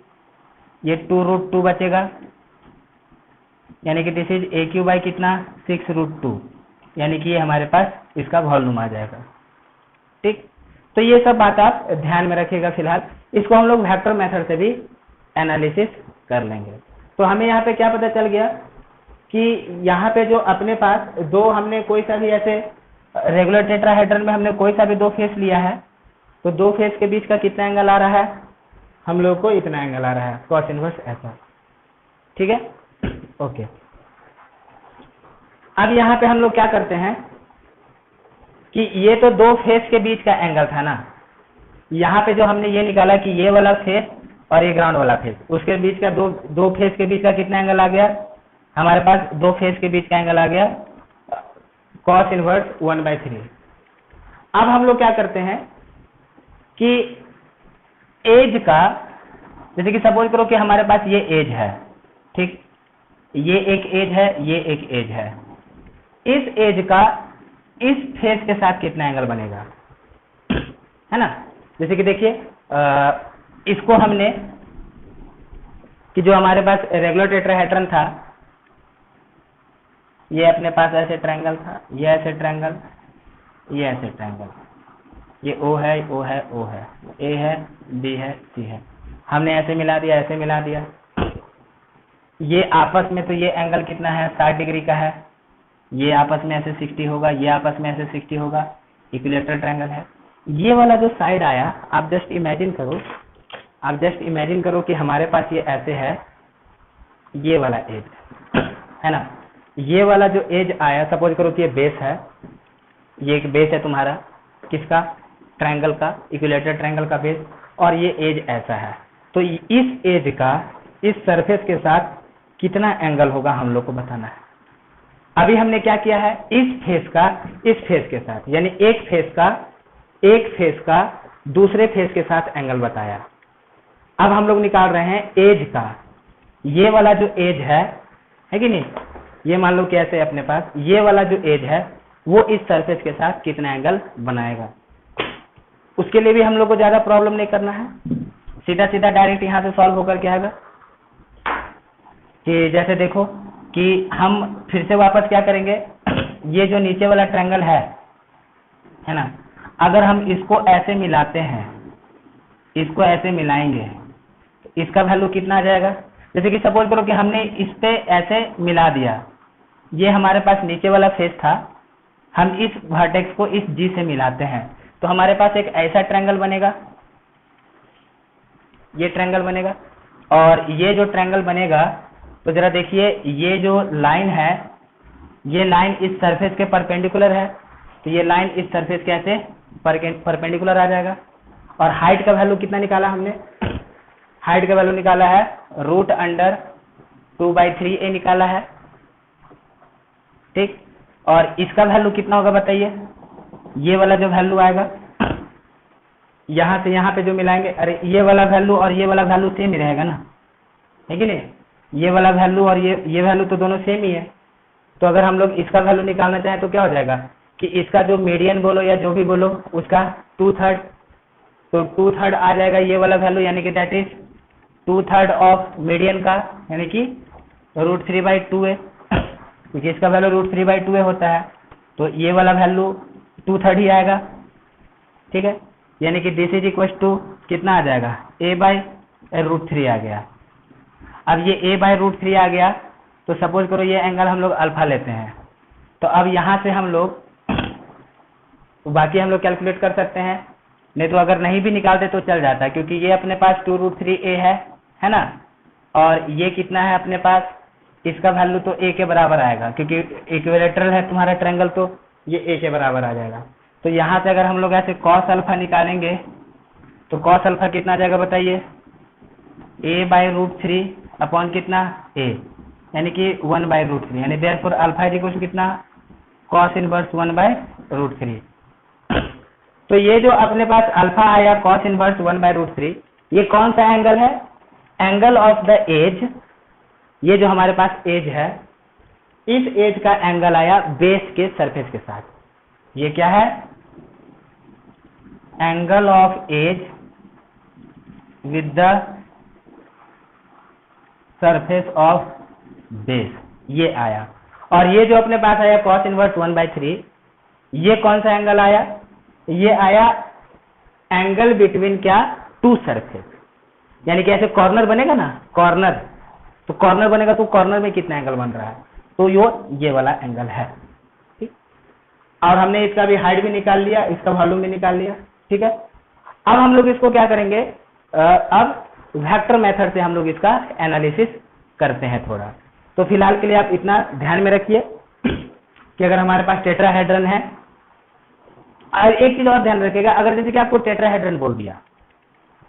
ये 2√2 बचेगा, यानी कि दिस इज a³ कितना 6√2, यानी कि ये हमारे पास इसका वॉल्यूम आ जाएगा। ठीक, तो ये सब बात आप ध्यान में रखिएगा। फिलहाल इसको हम लोग वेक्टर मेथड से भी एनालिसिस कर लेंगे। तो हमें यहाँ पे क्या पता चल गया कि यहाँ पे जो अपने पास दो, हमने कोई सा भी ऐसे रेगुलर टेट्राहेड्रन में हमने कोई सा भी दो फेस लिया है, तो दो फेस के बीच का कितना एंगल आ रहा है, हम लोग को इतना एंगल आ रहा है, कॉस इनवर्स ऐसा। ठीक है, ओके। अब यहाँ पे हम लोग क्या करते हैं कि ये तो दो फेस के बीच का एंगल था ना, यहाँ पे जो हमने ये निकाला कि ये वाला फेस और ये ग्राउंड वाला फेस, उसके बीच का दो फेस के बीच का कितना एंगल आ गया, हमारे पास दो फेस के बीच का एंगल आ गया कॉस इनवर्स 1/3। अब हम लोग क्या करते हैं कि एज का, जैसे कि सपोज करो कि हमारे पास ये एज है, ठीक, ये एक एज है, ये एक एज है, इस एज का इस फेस के साथ कितना एंगल बनेगा, है ना। जैसे कि देखिए इसको हमने कि जो हमारे पास रेगुलर टेट्राहेड्रन था, ये अपने पास ऐसे ट्रायंगल था, ये ऐसे ट्रायंगल, ये ऐसे ट्रायंगल, ये O है, O है, O है, A है, B है, C है, हमने ऐसे मिला दिया, ऐसे मिला दिया, ये आपस में तो ये एंगल कितना है 60 डिग्री का है, ये आपस में ऐसे 60 होगा, ये आपस में ऐसे 60 होगा, इक्विलैटरल ट्रायंगल है। ये वाला जो साइड आया, आप जस्ट इमेजिन करो कि हमारे पास ये ऐसे है, ये वाला एज है ना, ये वाला जो एज आया, सपोज करो कि ये बेस है, ये एक बेस है तुम्हारा किसका, ट्रायंगल का, इक्विलैटरल ट्रायंगल का बेस, और ये एज ऐसा है, तो इस एज का इस सरफेस के साथ कितना एंगल होगा हम लोग को बताना है। अभी हमने क्या किया है, इस फेस का इस फेस के साथ, यानी एक फेस का दूसरे फेस के साथ एंगल बताया। अब हम लोग निकाल रहे हैं एज का, ये वाला जो एज है कि नहीं, ये मान लो कि ऐसे अपने पास ये वाला जो एज है वो इस सरफेस के साथ कितना एंगल बनाएगा। उसके लिए भी हम लोग को ज्यादा प्रॉब्लम नहीं करना है, सीधा सीधा डायरेक्ट यहाँ से सॉल्व होकर के आएगा। कि जैसे देखो कि हम फिर से वापस क्या करेंगे, ये जो नीचे वाला ट्रायंगल है ना, अगर हम इसको ऐसे मिलाते हैं, इसको ऐसे मिलाएंगे तो इसका वैल्यू कितना आ जाएगा। जैसे कि सपोज करो कि हमने इस पे ऐसे मिला दिया, ये हमारे पास नीचे वाला फेस था, हम इस वर्टेक्स को इस जी से मिलाते हैं तो हमारे पास एक ऐसा ट्रायंगल बनेगा, ये ट्रायंगल बनेगा, और ये जो ट्रायंगल बनेगा तो जरा देखिए ये जो लाइन है, ये लाइन इस सरफेस के परपेंडिकुलर है, तो ये लाइन इस सरफेस के ऐसे परपेंडिकुलर आ जाएगा। और हाइट का वैल्यू कितना निकाला हमने, हाइट का वैल्यू निकाला है √2/3a निकाला है, ठीक। और इसका वैल्यू कितना होगा बताइए, ये वाला जो वैल्यू आएगा यहाँ से यहाँ पे जो मिलाएंगे, अरे ये वाला वैल्यू और ये वाला वैल्यू सेम ही रहेगा ना, है कि नहीं, ये वाला वैल्यू और ये वैल्यू तो दोनों सेम ही है। तो अगर हम लोग इसका वैल्यू निकालना चाहें तो क्या हो जाएगा कि इसका जो मीडियन बोलो या जो भी बोलो उसका 2/3, तो 2/3 आ जाएगा ये वाला वैल्यू, यानी कि दैट इज 2/3 ऑफ मीडियन का, यानी कि √3/2a, क्योंकि इसका वैल्यू √3/2a होता है, तो ये वाला वैल्यू 2/3 ही आएगा, ठीक है, यानी कि दिस इज इक्वल टू कितना आ जाएगा, a/√3 आ गया। अब ये a/√3 आ गया, तो सपोज करो ये एंगल हम लोग अल्फा लेते हैं, तो अब यहाँ से हम लोग बाकी हम लोग कैलकुलेट कर सकते हैं, नहीं तो अगर नहीं भी निकालते तो चल जाता है, क्योंकि ये अपने पास 2√3a है ना, और ये कितना है अपने पास, इसका वैल्यू तो a के बराबर आएगा, क्योंकि इक्विलेटरल है तुम्हारा ट्रायंगल, तो ये a के बराबर आ जाएगा। तो यहाँ से अगर हम लोग ऐसे cos अल्फा निकालेंगे तो cos अल्फा कितना आ जाएगा बताइए, a/√3 अपॉन कितना a, यानी कि 1/√3, यानी therefore alpha is equal to कितना, cos इनवर्स 1/√3। तो ये जो अपने पास अल्फा आया cos इनवर्स 1/√3, ये कौन सा एंगल है, एंगल ऑफ द एज, ये जो हमारे पास एज है, इस एज का एंगल आया बेस के सरफेस के साथ। ये क्या है, angle of edge with the surface of base, ये आया। और ये जो अपने पास आया cos इनवर्स 1/3, ये कौन सा एंगल आया, ये आया एंगल बिटवीन क्या, टू सरफेस, यानी कि ऐसे कॉर्नर बनेगा ना, कॉर्नर, तो कॉर्नर बनेगा तो कॉर्नर में कितना एंगल बन रहा है, तो ये वाला एंगल है। ठीक, और हमने इसका भी हाइट भी निकाल लिया, इसका वॉल्यूम भी निकाल लिया। ठीक है, अब हम लोग इसको क्या करेंगे, अब वेक्टर मेथड से हम लोग इसका एनालिसिस करते हैं थोड़ा। तो फिलहाल के लिए आप इतना ध्यान में रखिए कि अगर हमारे पास टेट्राहेड्रन है, और एक चीज और ध्यान रखिएगा, अगर जैसे कि आपको टेट्राहेड्रन बोल दिया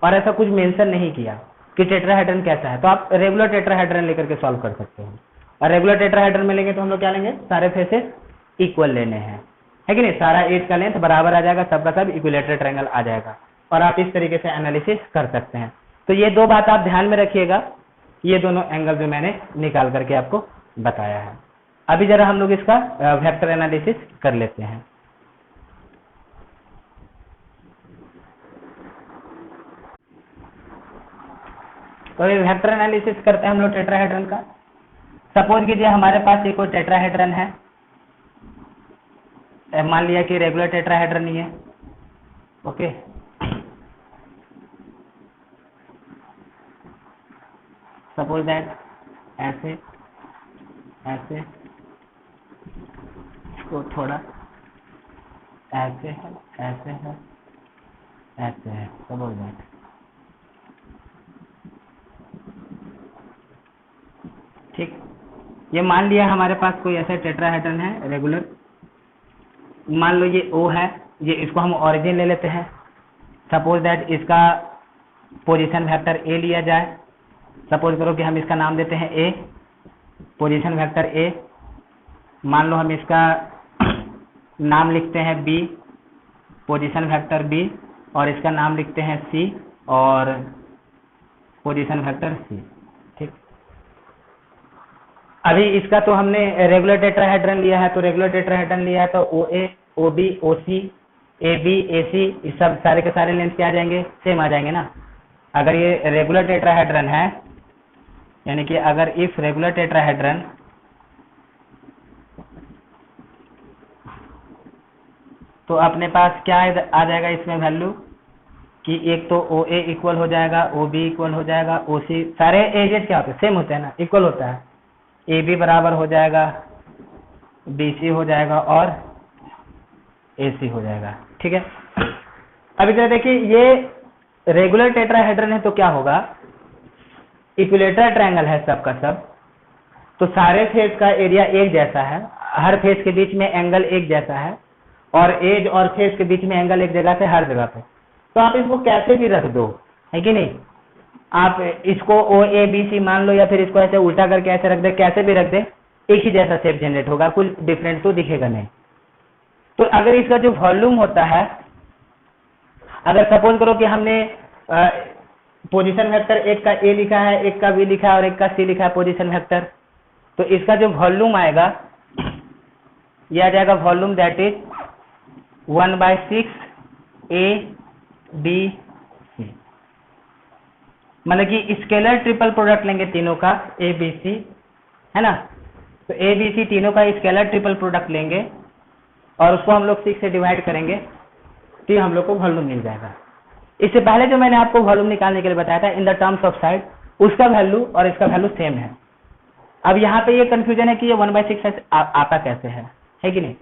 और ऐसा कुछ मेंशन नहीं किया कि टेट्राहेड्रन कैसा है, तो आप रेगुलर टेट्राहेड्रन लेकर के सॉल्व कर सकते हो। और रेगुलर टेट्राहेड्रन में लेंगे तो हम लोग क्या लेंगे, सारे फेसेस इक्वल लेने हैं, है कि नहीं, सारा एज का लेंथ बराबर आ जाएगा, सबका सब इक्विलेटरल ट्रायंगल आ जाएगा, और आप इस तरीके से एनालिसिस कर सकते हैं। तो ये दो बात आप ध्यान में रखिएगा, ये दोनों एंगल जो मैंने निकाल करके आपको बताया है। अभी जरा हम लोग इसका वेक्टर एनालिसिस कर लेते हैं। तो ये वेक्टर एनालिसिस करते हैं हम लोग टेट्राहेड्रन का। सपोज कीजिए हमारे पास ये कोई टेट्राहेड्रन है, मान लिया कि रेगुलर टेट्राहेड्रन ही है, ओके। सपोज दैट ऐसे ऐसे, इसको थोड़ा ऐसे है, ऐसे है, ऐसे है, सपोज दैट। ठीक, ये मान लिया हमारे पास कोई ऐसा टेट्राहेड्रन है रेगुलर, मान लो ये O है, ये इसको हम ओरिजिन ले लेते हैं। सपोज दैट इसका पोजीशन वेक्टर A लिया जाए, सपोज करो कि हम इसका नाम देते हैं A, पोजीशन वेक्टर A। मान लो हम इसका नाम लिखते हैं B, पोजीशन वेक्टर B, और इसका नाम लिखते हैं C और पोजीशन वेक्टर C। ठीक, अभी इसका तो हमने रेगुलर टेट्राहेड्रन लिया है, तो रेगुलर टेट्राहेड्रन लिया है तो OA, OB, OC, AB, AC, ये सब सारे के सारे लेंथ क्या आ जाएंगे, सेम आ जाएंगे ना। अगर ये रेगुलर टेट्राहेड्रन है, यानी कि अगर इफ रेगुलर टेट्राहेड्रन तो अपने पास क्या आ जाएगा इसमें वैल्यू, कि एक तो OA इक्वल हो जाएगा, OB इक्वल हो जाएगा, OC, सारे एजेस क्या होते हैं, सेम होते हैं ना, इक्वल होता है। AB बराबर हो जाएगा, BC हो जाएगा और AC हो जाएगा। ठीक है, अभी जरा देखिए ये रेगुलर टेट्राहेड्रन है तो क्या होगा, इक्विलेटरल ट्रायंगल है सबका सब, तो सारे फेस का एरिया एक जैसा है, हर फेस के बीच में एंगल एक जैसा है, और एज और फेस के बीच में एंगल एक जगह से हर जगह पे, तो आप इसको कैसे भी रख दो, है कि नहीं, आप इसको OABC मान लो, या फिर इसको ऐसे उल्टा करके ऐसे रख दे, कैसे भी रख दे, एक ही जैसा शेप जनरेट होगा, कुछ डिफरेंट तो दिखेगा नहीं। तो अगर इसका जो वॉल्यूम होता है, अगर सपोज करो कि हमने पोजीशन वेक्टर एक का A लिखा है, एक का B लिखा है और एक का C लिखा है पोजीशन वेक्टर, तो इसका जो वॉल्यूम आएगा ये आ जाएगा वॉल्यूम दैट इज 1/6 ABC, मतलब कि स्केलर ट्रिपल प्रोडक्ट लेंगे तीनों का ABC, है ना, तो ABC तीनों का स्केलर ट्रिपल प्रोडक्ट लेंगे और उसको हम लोग 6 से डिवाइड करेंगे, तो ये हम लोग को वॉल्यूम मिल जाएगा। इससे पहले जो मैंने आपको वॉल्यूम निकालने के लिए बताया था in the terms of side, उसका वैल्यू और इसका वैल्यू सेम है। अब यहाँ पे ये कंफ्यूजन है कि ये 1/6 आता कैसे है कि नहीं।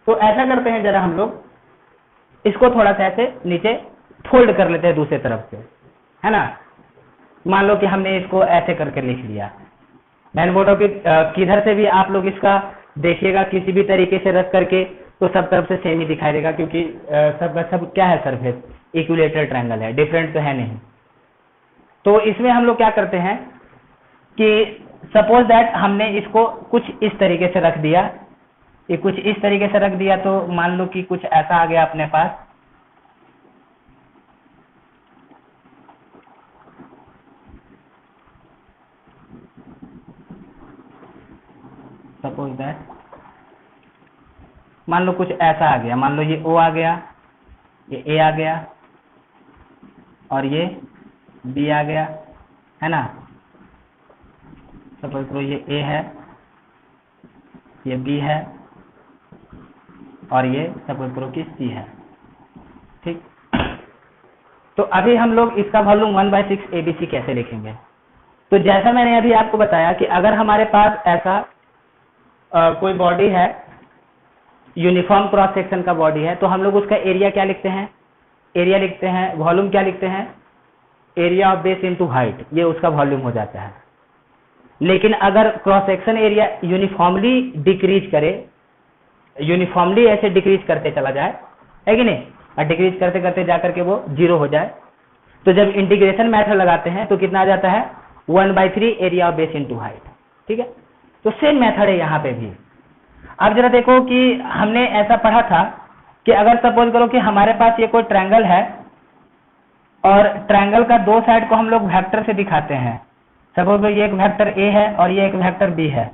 तो ऐसा करते हैं जरा हम लोग इसको थोड़ा सा ऐसे नीचे फोल्ड कर लेते हैं दूसरे तरफ से, है ना। मान लो कि हमने इसको ऐसे करके लिख लिया। मैंने बोला कि किधर से भी आप लोग इसका देखिएगा किसी भी तरीके से रख करके तो सब तरफ से सेम ही दिखाई देगा, क्योंकि सब क्या है, सरफेस इक्विलेटरल ट्रायंगल है, डिफरेंट तो है नहीं। तो इसमें हम लोग क्या करते हैं कि सपोज दैट हमने इसको कुछ इस तरीके से रख दिया, ये कुछ इस तरीके से रख दिया, तो मान लो कि कुछ ऐसा आ गया अपने पास। सपोज दैट मान लो कुछ ऐसा आ गया, मान लो ये O आ गया, ये A आ गया और ये B आ गया, है ना। सपोज करो ये A है, ये B है और ये सपोज करो कि C है, ठीक। तो अभी हम लोग इसका वॉल्यूम 1/6 ABC कैसे लिखेंगे। तो जैसा मैंने अभी आपको बताया कि अगर हमारे पास ऐसा कोई बॉडी है, यूनिफॉर्म क्रॉस सेक्शन का बॉडी है, तो हम लोग उसका एरिया क्या लिखते हैं, एरिया लिखते हैं। वॉल्यूम क्या लिखते हैं, area of base into height, ये उसका वॉल्यूम हो जाता है। लेकिन अगर cross section area uniformly decrease करे, यूनिफॉर्मली ऐसे डिक्रीज करते चला जाए, है कि नहीं, और डिक्रीज करते करते जाकर के वो 0 हो जाए, तो जब इंटीग्रेशन मेथड लगाते हैं तो कितना आ जाता है, 1/3 area of base into height, ठीक है। तो सेम मेथड है यहाँ पे भी। अब जरा देखो कि हमने ऐसा पढ़ा था कि अगर सपोज करो कि हमारे पास ये कोई ट्रायंगल है और ट्रायंगल का दो साइड को हम लोग वेक्टर से दिखाते हैं। सपोज ये एक वेक्टर A है और ये एक वेक्टर B है।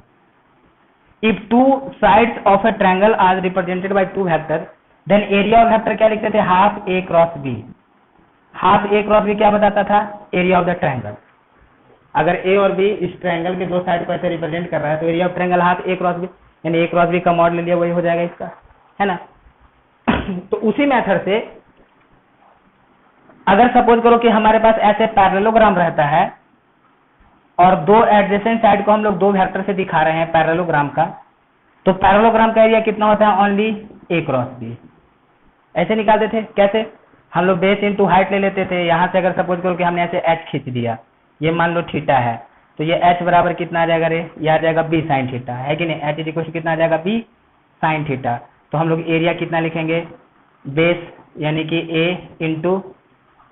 If two sides of a triangle are represented by two vector, then area of vector क्या लिखते थे, half A cross B। Half A cross B क्या बताता था, एरिया ऑफ द ट्रायंगल। अगर A और B इस ट्रायंगल के दो साइड को ऐसे रिप्रेजेंट कर रहा है तो area of triangle half A cross B, यानी A क्रॉस B का मॉड ले लिया, वही हो जाएगा इसका, है ना। तो उसी मेथड से अगर सपोज करो कि हमारे पास ऐसे पैरेललोग्राम रहता है और दो एडजेसेंट साइड को हम लोग दो वेक्टर से दिखा रहे हैं पैरेललोग्राम का, तो पैरेललोग्राम का एरिया कितना होता है, ओनली A क्रॉस B। ऐसे निकालते थे, कैसे, हम लोग बेस इनटू हाइट ले लेते थे। यहाँ से अगर सपोज करो कि हमने ऐसे H खींच दिया, ये मान लो थीटा है, तो ये H बराबर कितना आ जाएगा रे, ये आ जाएगा B साइन थीटा, है कि नहीं। H इक्वल टू कितना आ जाएगा, B साइन थीटा। तो हम लोग एरिया कितना लिखेंगे, बेस यानी कि A into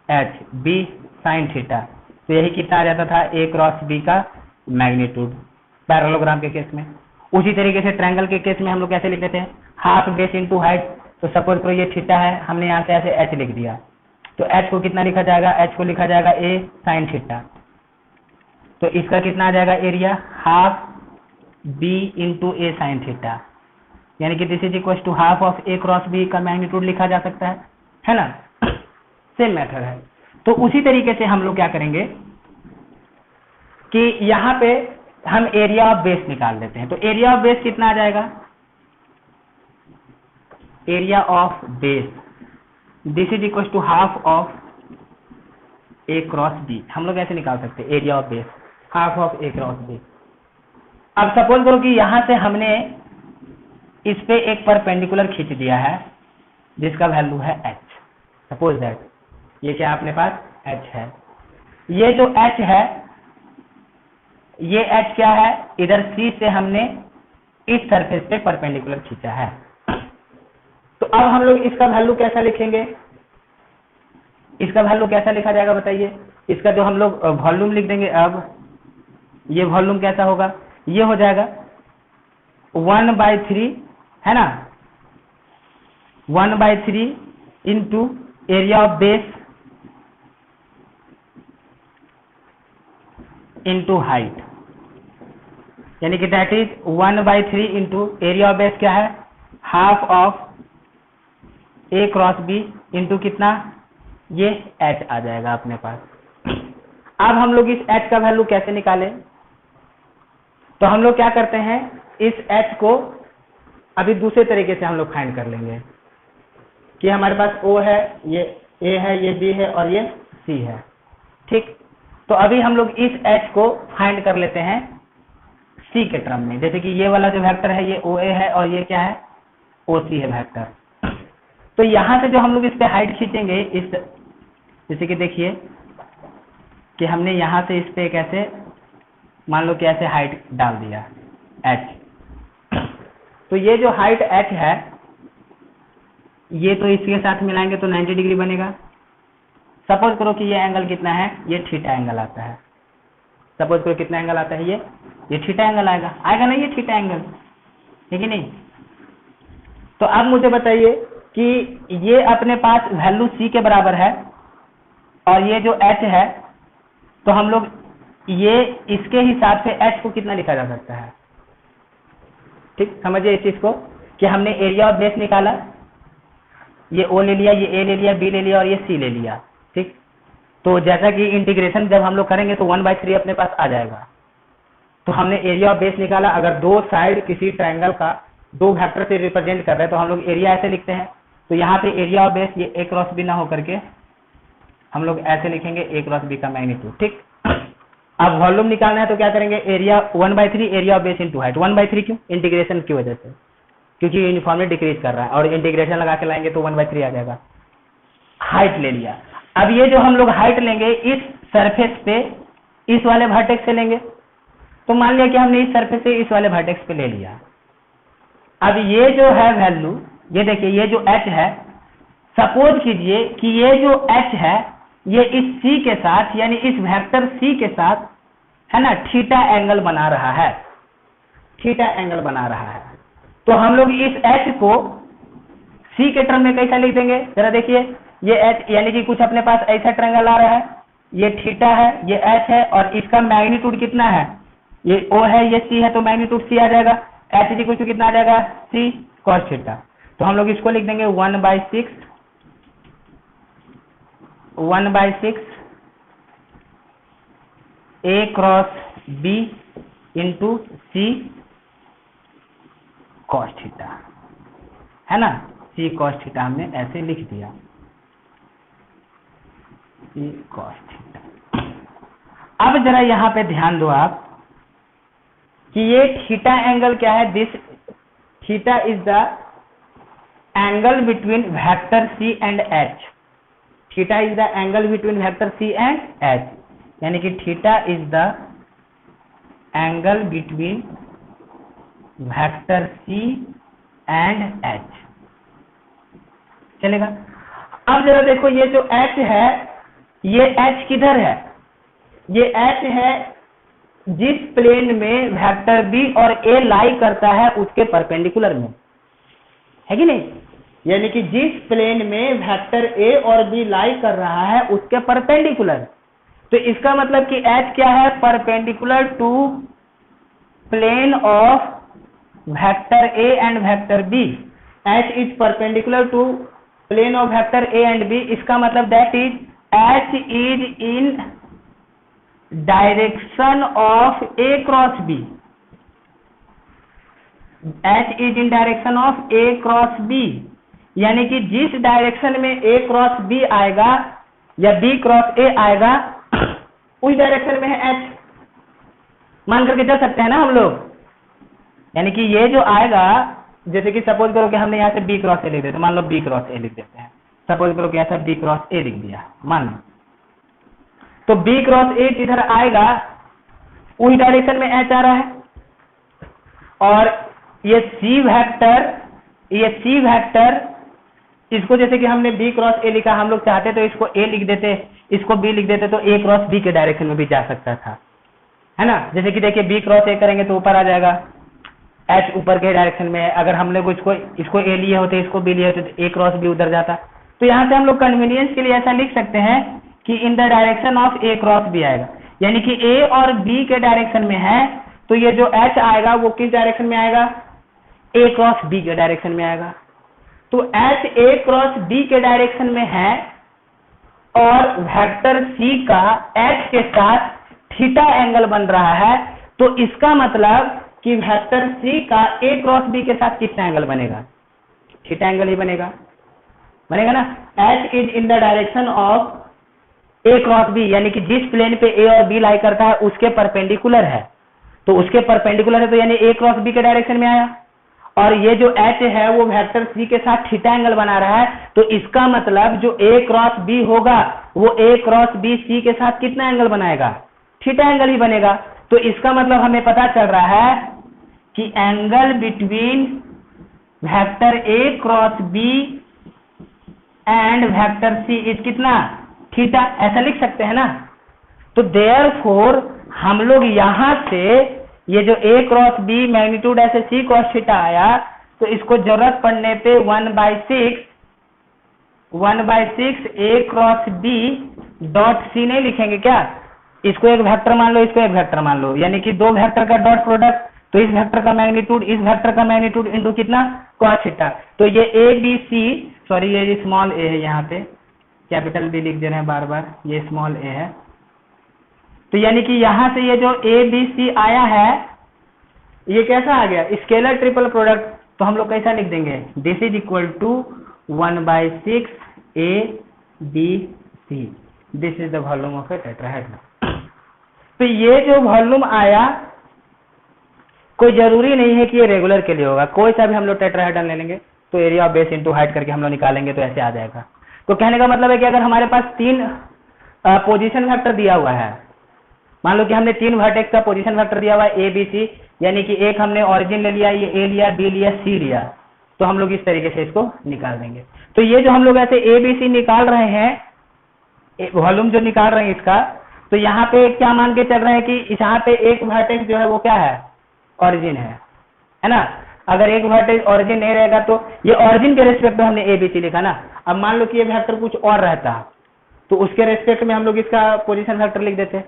H, B sine theta. तो यही कितना आ जाता था, A क्रॉस B का मैग्नीट्यूड पैरेललोग्राम के केस में। उसी तरीके से ट्रायंगल के केस में हम लोग कैसे लिख देते हैं, हाफ बेस इंटू हाइट। तो सपोज करो ये थीटा है, हमने यहाँ से ऐसे H लिख दिया, तो H को कितना लिखा जाएगा, H को लिखा जाएगा A साइन थीटा। तो इसका कितना आ जाएगा area, half B into A sine theta, यानी कि this is equal to half of A cross B का मैग्नीट्यूड लिखा जा सकता है ना। सेम मेथड है। तो उसी तरीके से हम लोग क्या करेंगे कि यहाँ पे हम एरिया ऑफ बेस निकाल लेते हैं। तो एरिया ऑफ बेस कितना आ जाएगा, area of base this is equal to half of A cross B। हम लोग ऐसे निकाल सकते हैं area of base half of A cross B। अब सपोज करो कि यहां से हमने इस पे एक परपेंडिकुलर खींच दिया है जिसका वैल्यू है H। सपोज दैट ये क्या अपने पास H है, ये जो H है, ये H क्या है, इधर C से हमने इस सरफेस पे परपेंडिकुलर खींचा है। तो अब हम लोग इसका वैल्यू कैसा लिखेंगे, इसका वैल्यू कैसा लिखा जाएगा बताइए। इसका जो हम लोग वॉल्यूम लिख देंगे, अब ये वॉल्यूम कैसा होगा, ये हो जाएगा 1/3, है ना, 1/3 into area of base into height, यानी कि that is 1/3 into area of base क्या है, half of A cross B into कितना, ये H आ जाएगा अपने पास। अब हम लोग इस H का वैल्यू कैसे निकालें, तो हम लोग क्या करते हैं, इस H को अभी दूसरे तरीके से हम लोग फाइंड कर लेंगे। कि हमारे पास O है, ये A है, ये B है और ये C है, ठीक। तो अभी हम लोग इस H को फाइंड कर लेते हैं C के टर्म में। जैसे कि ये वाला जो वेक्टर है ये OA है और ये क्या है, OC है वेक्टर। तो यहाँ से जो हम लोग इस पे हाइट खींचेंगे, इस जैसे कि देखिए कि हमने यहाँ से इस पे कैसे मान लो कि ऐसे हाइट डाल दिया H। तो ये जो हाइट H है ये तो इसके साथ मिलाएंगे तो 90 डिग्री बनेगा। सपोज करो कि ये एंगल कितना है, ये थीटा एंगल आता है। सपोज करो कितना एंगल आता है, ये थीटा एंगल आएगा ना, ये थीटा एंगल है कि नहीं। तो अब मुझे बताइए कि ये अपने पास वैल्यू C के बराबर है और ये जो H है, तो हम लोग ये इसके हिसाब से H को कितना लिखा जा सकता है, ठीक। समझिए इस चीज को कि हमने एरिया ऑफ बेस निकाला, ये O ले लिया, ये A ले लिया, B ले लिया और ये C ले लिया, ठीक। तो जैसा कि इंटीग्रेशन जब हम लोग करेंगे तो 1/3 अपने पास आ जाएगा। तो हमने एरिया ऑफ बेस निकाला। अगर दो साइड किसी ट्रायंगल का दो वेक्टर से रिप्रेजेंट कर रहे हैं तो हम लोग एरिया ऐसे लिखते हैं। तो यहाँ पे एरिया ऑफ बेस ये A क्रॉस B ना होकर के हम लोग ऐसे लिखेंगे A क्रॉस B का मैग्नीट्यूड, ठीक। अब वॉल्यूम निकालना है तो क्या करेंगे, area 1/3 area of base into height. 1/3 क्यों, इंटीग्रेशन की वजह से, क्योंकि यूनिफॉर्मली डिक्रीज कर रहा है और इंटीग्रेशन लगा के लाएंगे तो 1/3 आ जाएगा। हाइट ले लिया। अब ये जो हम लोग हाइट लेंगे इस सरफेस पे इस वाले वर्टेक्स से लेंगे। तो मान लिया कि हमने इस सरफेस से इस वाले वर्टेक्स पे ले लिया। अब ये जो है वैल्यू, ये देखिए ये जो H है, सपोज कीजिए कि ये जो H है ये इस C के साथ यानी इस वेक्टर C के साथ है ना थीटा एंगल बना रहा है, थीटा एंगल बना रहा है। तो हम लोग इस H को C के टर्म में कैसा लिख देंगे, जरा देखिए। ये H यानी कि कुछ अपने पास ऐसा ट्रायंगल आ रहा है, ये थीटा है, ये H है और इसका मैग्नीट्यूड कितना है, ये O है, ये C है, तो मैग्नीट्यूड C आ जाएगा। H इक्वल टू कितना आ जाएगा, C cos थीटा। तो हम लोग इसको लिख देंगे 1/6 A cross B into C cos theta, है ना। C cos थीटा हमने ऐसे लिख दिया, C cos थीटा। अब जरा यहाँ पे ध्यान दो आप कि ये थीटा एंगल क्या है, this theta is the angle between vector C and H। Theta is the angle between vector C and H, यानी कि theta is the angle between vector C and H, चलेगा। अब जरा देखो ये जो H है, ये H किधर है, ये H है जिस प्लेन में वेक्टर B और A लाई करता है उसके परपेंडिकुलर में, है कि नहीं। यानी कि जिस प्लेन में वेक्टर A और B लाई कर रहा है उसके परपेंडिकुलर। तो इसका मतलब कि H क्या है, perpendicular to plane of vector A and vector B। H is perpendicular to plane of vector A and B। इसका मतलब that is H is in direction of A cross B। H is in direction of A cross B, यानी कि जिस direction में A cross B आएगा या B cross A आएगा उस डायरेक्शन में है H। मान करके चल सकते हैं ना हम लोग। यानी कि ये जो आएगा, जैसे कि सपोज करो कि हमने यहाँ से B क्रॉस A लिख देते, मान लो B क्रॉस A लिख देते हैं। सपोज करो कि ऐसा B क्रॉस A लिख दिया, मान लो। तो B क्रॉस A इधर आएगा, उस डायरेक्शन में H आ रहा है। और ये C वेक्टर इसको जैसे कि हमने B क्रॉस A लिखा, हम लोग चाहते तो इसको A लिख देते, इसको B लिख देते, तो A क्रॉस B के डायरेक्शन में भी जा सकता था, है ना। जैसे कि देखिए B क्रॉस A करेंगे तो ऊपर आ जाएगा, H ऊपर के डायरेक्शन में है। अगर हम लोग इसको A लिए होते, इसको B लिए होते तो A क्रॉस B उधर जाता। तो यहाँ से हम लोग कन्वीनियंस के लिए ऐसा लिख सकते हैं कि इन the direction of A cross B आएगा, यानी कि A और B के डायरेक्शन में है। तो ये जो H आएगा वो किस डायरेक्शन में आएगा, A क्रॉस B के डायरेक्शन में आएगा। तो H A क्रॉस B के डायरेक्शन में है और वेक्टर C का H के साथ थीटा एंगल बन रहा है। तो इसका मतलब कि वेक्टर C का A क्रॉस B के साथ कितना एंगल बनेगा, थीटा एंगल ही बनेगा। बनेगा ना, H is in the direction of A cross B, यानी कि जिस प्लेन पे ए और बी लाई करता है उसके परपेंडिकुलर है, तो उसके परपेंडिकुलर है तो यानी ए क्रॉस बी के डायरेक्शन में आया। और ये जो H है वो वेक्टर सी के साथ थीटा एंगल बना रहा है, तो इसका मतलब जो ए क्रॉस बी होगा वो ए क्रॉस बी सी के साथ कितना एंगल बनाएगा, थीटा एंगल ही बनेगा। तो इसका मतलब हमें पता चल रहा है कि angle between vector A cross B and vector C is कितना, थीटा, ऐसा लिख सकते हैं ना। तो देयरफॉर हम लोग यहां से ये जो ए क्रॉस बी मैग्नीट्यूड ऐसे सी क्रॉस थीटा आया, तो इसको जरूरत पड़ने पे 1/6 ए क्रॉस बी डॉट सी नहीं लिखेंगे क्या, इसको एक वेक्टर मान लो, इसको एक वेक्टर मान लो, यानी कि दो वेक्टर का डॉट प्रोडक्ट, तो इस वेक्टर का मैग्नीट्यूड इस वेक्टर का मैग्नीट्यूड इनटू कितना, cos थीटा। तो ये ए बी सी, सॉरी ये स्मॉल ए है, यहाँ पे कैपिटल बी लिख दे रहे हैं बार बार, ये स्मॉल ए है। तो यानी कि यहां से ये जो ए बी सी आया है ये कैसा आ गया, स्केलर ट्रिपल प्रोडक्ट। तो हम लोग कैसा लिख देंगे, this is equal to 1/6 A B C, this is the volume of a tetrahedron. तो ये जो वॉल्यूम आया कोई जरूरी नहीं है कि ये रेगुलर के लिए होगा, कोई सा भी हम लोग टेट्राहेड्रन ले लेंगे तो area of base into height करके हम लोग निकालेंगे तो ऐसे आ जाएगा। तो कहने का मतलब है कि अगर हमारे पास 3 पोजीशन वेक्टर दिया हुआ है, मान लो कि हमने 3 वर्टेक्स का पोजीशन वेक्टर दिया हुआ है ए बी सी, यानी कि एक हमने ऑरिजिन ले लिया, ये ए लिया, बी लिया, सी लिया, तो हम लोग इस तरीके से इसको निकाल देंगे। तो ये जो हम लोग ऐसे ए बी सी निकाल रहे हैं, वॉल्यूम जो निकाल रहे हैं इसका, तो यहाँ पे क्या मान के चल रहे हैं कि यहाँ पे एक वर्टेक्स जो है वो क्या है, ऑरिजिन है ना। अगर एक वर्टेक्स ऑरिजिन नहीं रहेगा तो ये ऑरिजिन के रेस्पेक्ट में हमने ए बी सी लिखा ना। अब मान लो कि ये वेक्टर कुछ और रहता तो उसके रेस्पेक्ट में हम लोग इसका पोजीशन वेक्टर लिख देते।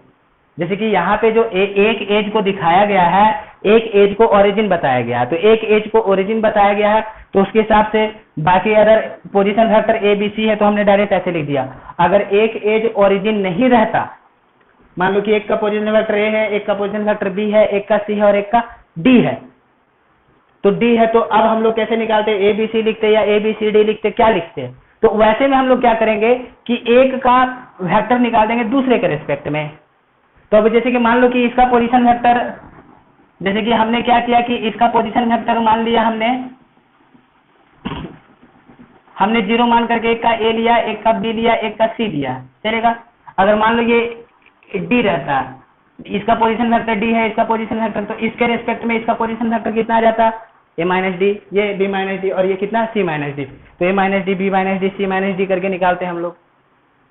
जैसे कि यहाँ पे जो एक एज को दिखाया गया है, एक एज को ओरिजिन बताया गया है, तो एक एज को ओरिजिन बताया गया है, तो उसके हिसाब से बाकी अगर position vector A B C है तो हमने डायरेक्ट ऐसे लिख दिया। अगर एक एज ओरिजिन नहीं रहता, मान लो कि एक का पोजीशन वेक्टर ए है, एक का पोजीशन वेक्टर बी है, एक का सी है और एक का डी है, तो डी है तो अब हम लोग कैसे निकालते, ए बी सी लिखते या ए बी सी डी लिखते, क्या लिखते। तो वैसे में हम लोग क्या करेंगे कि एक का वेक्टर निकाल देंगे दूसरे के रेस्पेक्ट में। तो अब जैसे कि मान लो कि इसका पोजीशन वेक्टर, जैसे कि हमने क्या किया कि इसका पोजीशन वेक्टर मान लिया हमने 0 मान करके एक का ए लिया, एक का बी लिया, एक का सी लिया, चलेगा। अगर मान लो ये डी रहता, इसका पोजीशन वेक्टर डी है, इसका पोजीशन वेक्टर, तो इसके रेस्पेक्ट में इसका पोजीशन वेक्टर कितना आ जाता, ए माइनस डी, ये बी माइनस डी और ये कितना सी माइनस डी। तो A minus D, B minus D, C minus D करके निकालते हैं हम लोग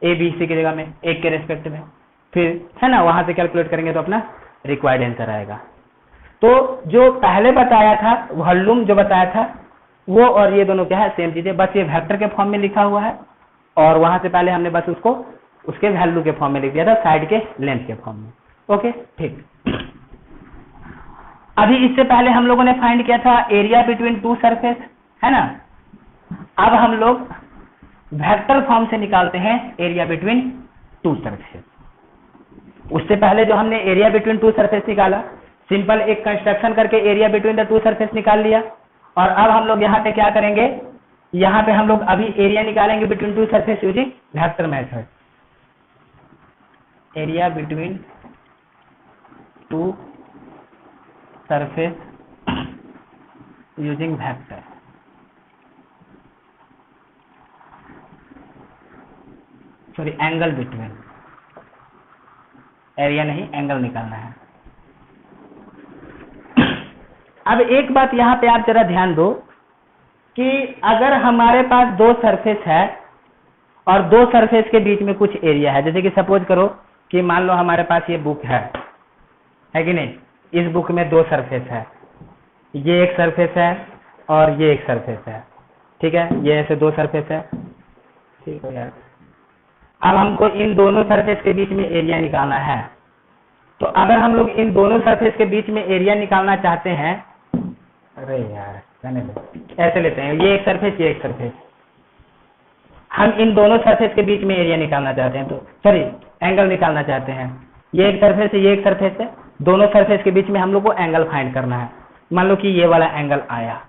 ए बी सी की जगह में एक के रेस्पेक्ट में, फिर है ना वहां से कैलकुलेट करेंगे तो अपना रिक्वायर्ड आंसर आएगा। तो जो पहले बताया था वॉल्यूम जो बताया था वो और ये दोनों क्या है, सेम चीजें, बस ये वेक्टर के फॉर्म में लिखा हुआ है और वहां से पहले हमने बस उसको उसके वैल्यू के फॉर्म में लिख दिया था, साइड के लेंथ के फॉर्म में। ओके ठीक। अभी इससे पहले हम लोगों ने फाइंड किया था एरिया बिटवीन 2 सरफेस, है ना। अब हम लोग वेक्टर फॉर्म से निकालते हैं एरिया बिटवीन 2 सरफेस। उससे पहले जो हमने एरिया बिटवीन 2 सरफेस निकाला, सिंपल एक कंस्ट्रक्शन करके एरिया बिटवीन द 2 सरफेस निकाल लिया। और अब हम लोग यहाँ पे क्या करेंगे, यहाँ पे हम लोग अभी एरिया निकालेंगे between 2 surface using vector method. Area between 2 surface using vector. Sorry, angle between, area नहीं एंगल निकालना है। अब एक बात यहाँ पे आप जरा ध्यान दो कि अगर हमारे पास 2 सरफेस है और 2 सरफेस के बीच में कुछ एरिया है, जैसे कि सपोज करो कि मान लो हमारे पास ये बुक है कि नहीं, इस बुक में 2 सरफेस है, ये एक सरफेस है और ये एक सरफेस है, ठीक है, ये ऐसे 2 सरफेस है, ठीक है यार। अब हमको इन दोनों सरफेस के बीच में एरिया निकालना है। तो अगर हम लोग इन दोनों सरफेस के बीच में एरिया निकालना चाहते हैं, अरे यार ऐसे लेते हैं, ये एक सरफेस, ये एक सरफेस, हम इन दोनों सरफेस के बीच में एरिया निकालना चाहते हैं, तो सॉरी एंगल निकालना चाहते हैं। ये एक सरफेस है, ये एक सरफेस है, दोनों सरफेस के बीच में हम लोग को एंगल फाइंड करना है। मान लो कि ये वाला एंगल आया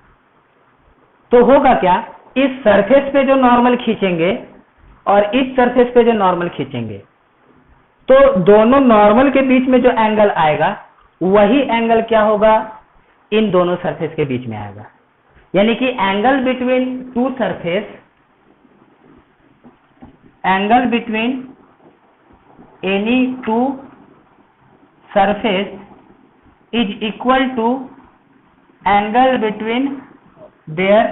तो होगा क्या, इस सरफेस पे जो नॉर्मल खींचेंगे और इस सरफेस पे जो नॉर्मल खींचेंगे, तो दोनों नॉर्मल के बीच में जो एंगल आएगा वही एंगल क्या होगा, इन दोनों सरफेस के बीच में आएगा। यानी कि angle between two surface, angle between any two surface is equal to angle between their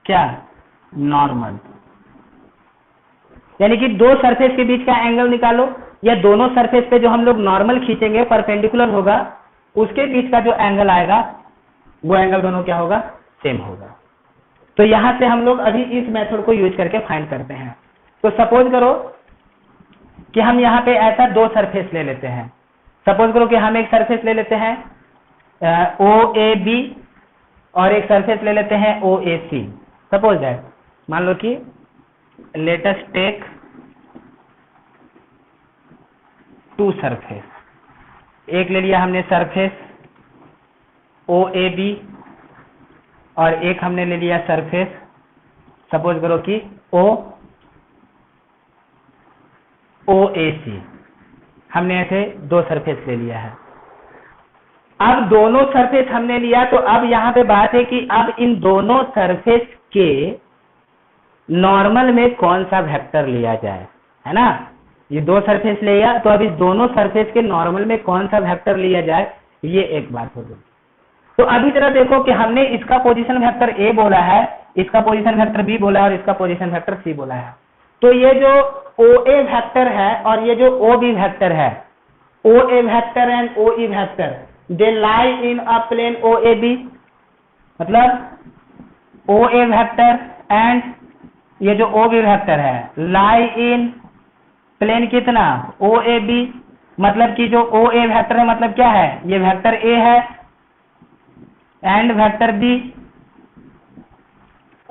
क्या, नॉर्मल। यानी कि दो सरफेस के बीच का एंगल निकालो, या दोनों सरफेस पे जो हम लोग नॉर्मल खींचेंगे परपेंडिकुलर होगा, उसके बीच का जो एंगल आएगा वो एंगल दोनों क्या होगा, सेम होगा। तो यहां से हम लोग अभी इस मेथड को यूज करके फाइंड करते हैं। तो सपोज करो कि हम यहाँ पे ऐसा दो सरफेस ले लेते हैं। सपोज करो कि हम एक सरफेस ले लेते हैं OAB और एक सरफेस ले लेते हैं OAC। सपोज दैट, मान लो कि let us take two surface, एक ले लिया हमने सरफेस OAB और एक हमने ले लिया सरफेस, सपोज करो कि OAC। हमने ऐसे दो सरफेस ले लिया है। अब दोनों सरफेस हमने लिया, तो अब यहाँ पे बात है कि अब इन दोनों सरफेस के नॉर्मल में कौन सा वेक्टर लिया जाए, है ना। ये दो सरफेस लिया, तो अब इस दोनों सरफेस के नॉर्मल में कौन सा वेक्टर लिया जाए, ये एक बात होगी। तो अभी जरा देखो कि हमने इसका पोजीशन वेक्टर A बोला है, इसका पोजीशन वेक्टर B बोला है और इसका पोजीशन वेक्टर C बोला है। तो ये जो OA वेक्टर है और ये जो OB वेक्टर है, OA vector and OE vector, they lie in a plane OAB। मतलब OA वेक्टर एंड ये जो OB वेक्टर है लाई इन प्लेन कितना, OAB। मतलब कि जो OA वेक्टर है मतलब क्या है, ये वेक्टर A है and vector B।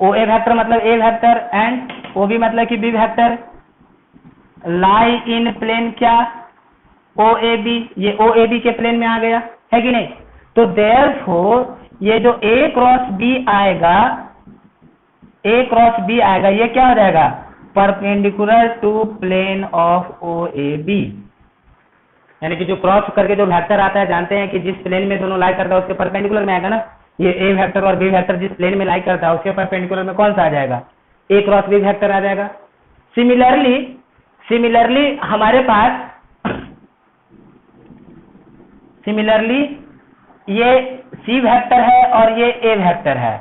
OA vector मतलब A वेक्टर एंड OB मतलब कि B वेक्टर लाई इन प्लेन क्या, OAB। ये OAB के प्लेन में आ गया, है कि नहीं। तो देयरफॉर ये जो A क्रॉस B आएगा, A क्रॉस B आएगा, ये क्या हो जाएगा, perpendicular to plane of OAB। यानी कि जो क्रॉस करके जो वेक्टर आता है, जानते हैं कि जिस प्लेन में दोनों लाई करता है उसके परपेंडिकुलर में आएगा ना। ये A वेक्टर और B वेक्टर जिस प्लेन में लाई करता है उसके परपेंडिकुलर में कौन सा आ जाएगा, A क्रॉस B वेक्टर आ जाएगा। सिमिलरली हमारे पास ये C वेक्टर है और ये A वेक्टर है।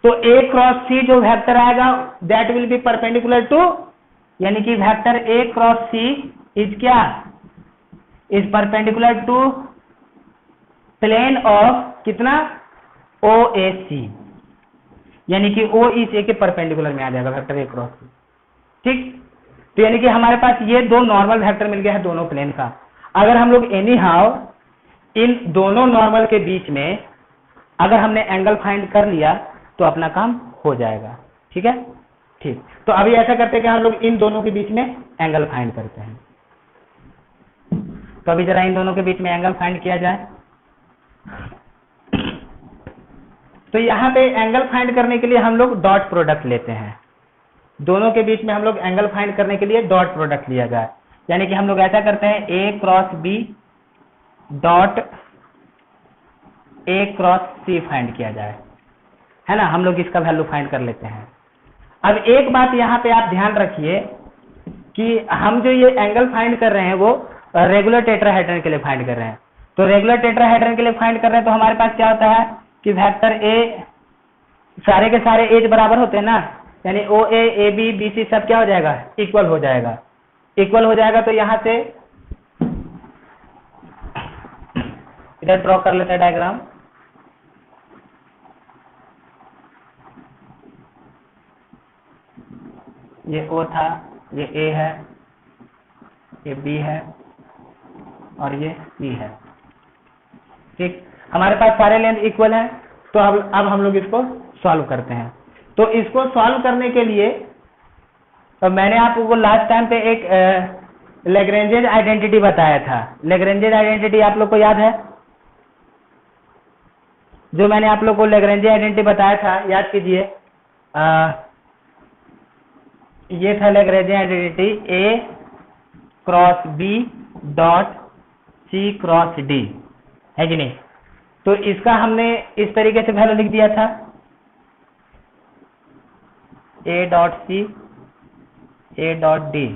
तो A क्रॉस C जो वेक्टर आएगा that will be perpendicular to, यानी कि vector A cross C is क्या, is perpendicular to plane of कितना, OAC। यानी कि OEC के परपेंडिकुलर में आ जाएगा वेक्टर A क्रॉस C। ठीक, तो यानी कि हमारे पास ये दो नॉर्मल वेक्टर मिल गया है दोनों प्लेन का। अगर हम लोग एनी हाउ इन दोनों नॉर्मल के बीच में अगर हमने एंगल फाइंड कर लिया तो अपना काम हो जाएगा। ठीक है, ठीक। तो अभी ऐसा करते हैं कि हम लोग इन दोनों के बीच में एंगल फाइंड करते हैं। तो अभी जरा इन दोनों के बीच में एंगल फाइंड किया जाए। तो यहाँ पे एंगल फाइंड करने के लिए हम लोग डॉट प्रोडक्ट लेते हैं। दोनों के बीच में हम लोग एंगल फाइंड करने के लिए डॉट प्रोडक्ट लिया जाए। यानी कि हम लोग ऐसा करते हैं A cross B dot A cross C find किया जाए, है ना। हम लोग इसका वैल्यू फाइंड कर लेते हैं। अब एक बात यहाँ पे आप ध्यान रखिए कि हम जो ये एंगल फाइंड कर रहे हैं वो रेगुलर टेट्राहेड्रन के लिए फाइंड कर रहे हैं। तो रेगुलर टेट्राहेड्रन के लिए फाइंड कर रहे हैं तो हमारे पास क्या होता है कि वेक्टर A सारे के सारे एज बराबर होते हैं ना, यानी OA AB BC सब क्या हो जाएगा, इक्वल हो जाएगा। इक्वल हो जाएगा तो यहाँ से इधर ड्रॉ कर लेते हैं डायग्राम। ये O था, ये A है, ये B है और ये E है। ठीक, हमारे पास सारे लेंथ इक्वल है। तो अब हम लोग इसको सॉल्व करते हैं। तो इसको सॉल्व करने के लिए तो मैंने आपको लास्ट टाइम पे एक लैग्रेंजेज आइडेंटिटी बताया था। लैग्रेंजेज आइडेंटिटी आप लोग को याद है, जो मैंने आप लोग को लैग्रेंजेज आइडेंटिटी बताया था, याद कीजिए। ये था Lagrangian identity A cross B dot C cross D, है कि नहीं। तो इसका हमने इस तरीके से वैल्यू लिख दिया था, A dot C A dot D,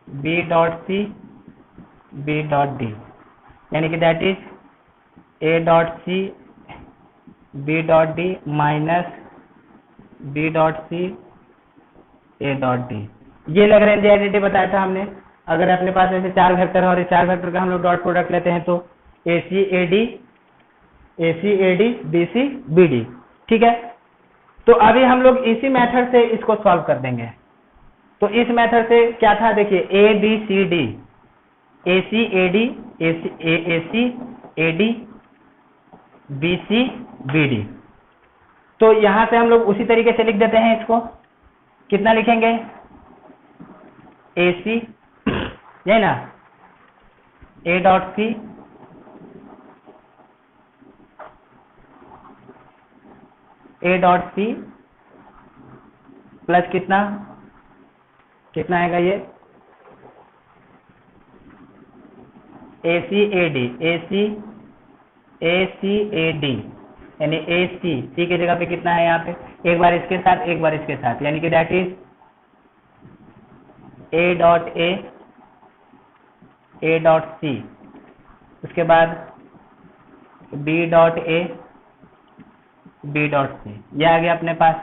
B dot C B dot D, यानी कि that is A dot C B dot D minus B dot C A dot D. ये लैग्रेंज आइडेंटिटी बताया था हमने। अगर अपने पास ऐसे 4 वेक्टर है और इस 4 वेक्टर का हम लोग डॉट प्रोडक्ट लेते हैं तो A C A D B C B D, ठीक है। तो अभी हम लोग इसी मेथड से इसको सॉल्व कर देंगे। तो इस मेथड से क्या था, देखिए A B C D, A C A D, A C A D, B C B D. तो यहां से हम लोग उसी तरीके से लिख देते हैं इसको। कितना लिखेंगे, ए सी, यही ना, A dot C A dot C plus कितना कितना आएगा ये A C A D, A C A D, यानी ए सी की जगह पे कितना है यहाँ पे, एक बार इसके साथ एक बार इसके साथ, यानी कि that is A dot C, उसके बाद B dot A B dot C, यह आ गया अपने पास,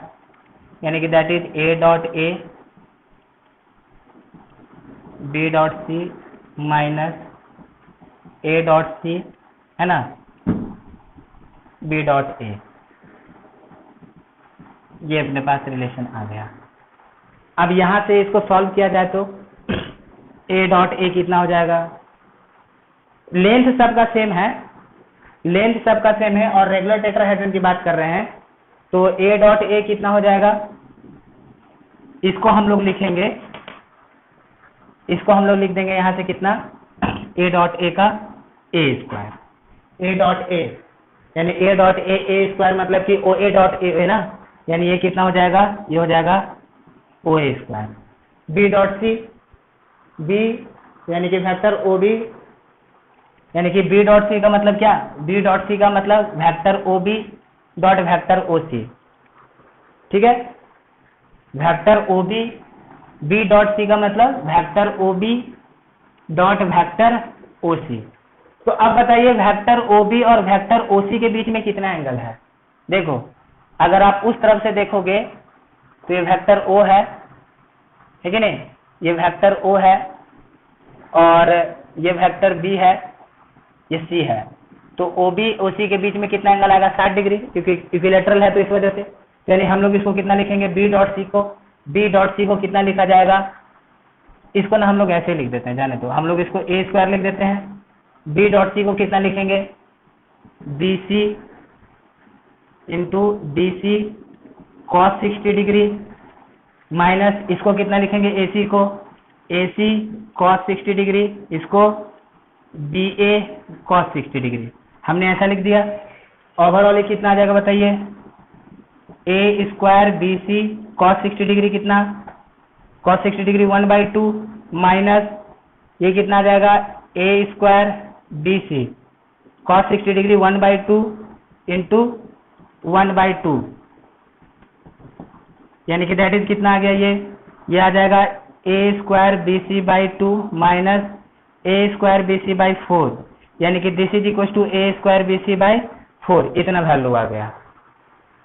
यानी कि that is A dot A B dot C minus A dot C, है ना, बी डॉट ए। ये अपने पास रिलेशन आ गया। अब यहां से इसको सॉल्व किया जाए तो ए डॉट ए कितना हो जाएगा, लेंथ सबका सेम है, लेंथ सबका सेम है और रेगुलर टेट्राहेड्रन की बात कर रहे हैं, तो ए डॉट ए कितना हो जाएगा, इसको हम लोग लिखेंगे, इसको हम लोग लिख देंगे यहां से कितना, ए डॉट ए का ए स्क्वायर, ए डॉट ए यानी ए डॉट ए स्क्वायर मतलब कि ओ ए डॉट ए है ना, यानी ये कितना हो जाएगा, ये हो जाएगा O A square. B dot C, B यानी कि वेक्टर ओ बी, यानी कि बी डॉट सी का मतलब क्या, बी डॉट सी का मतलब vector O B dot vector O C, ठीक है, vector O B, B dot C का मतलब vector O B dot vector O C. तो अब बताइए वेक्टर ओ बी और वेक्टर ओ सी के बीच में कितना एंगल है। देखो अगर आप उस तरफ से देखोगे तो ये वेक्टर ओ है कि नहीं, ये वेक्टर ओ है और ये वेक्टर बी है, ये सी है, तो ओ बी ओ सी के बीच में कितना एंगल आएगा, 60 डिग्री, क्योंकि इक्विलेटरल है तो इस वजह से। यानी हम लोग इसको कितना लिखेंगे, बी डॉट सी को, बी डॉट सी को कितना लिखा जाएगा, इसको ना हम लोग ऐसे लिख देते हैं, जाने तो हम लोग इसको ए स्क्वायर लिख देते हैं। बी डॉट सी को कितना लिखेंगे, B C into D C cos 60 degree minus इसको कितना लिखेंगे, ए सी को, ए सी कॉस 60 डिग्री, इसको बी ए कॉस 60 डिग्री, हमने ऐसा लिख दिया। ओवरऑल कितना आ जाएगा बताइए, A square B C cos 60 degree कितना, कॉस 60 डिग्री 1/2 माइनस ये कितना आ जाएगा, A square B C cos 60 degree 1/2 into 1/2, यानी कि दैट इज कितना आ गया, ये आ जाएगा A square B C by 2 minus A square B C by 4, यानी कि this is equal to A square B C by 4, इतना वैल्यू आ गया।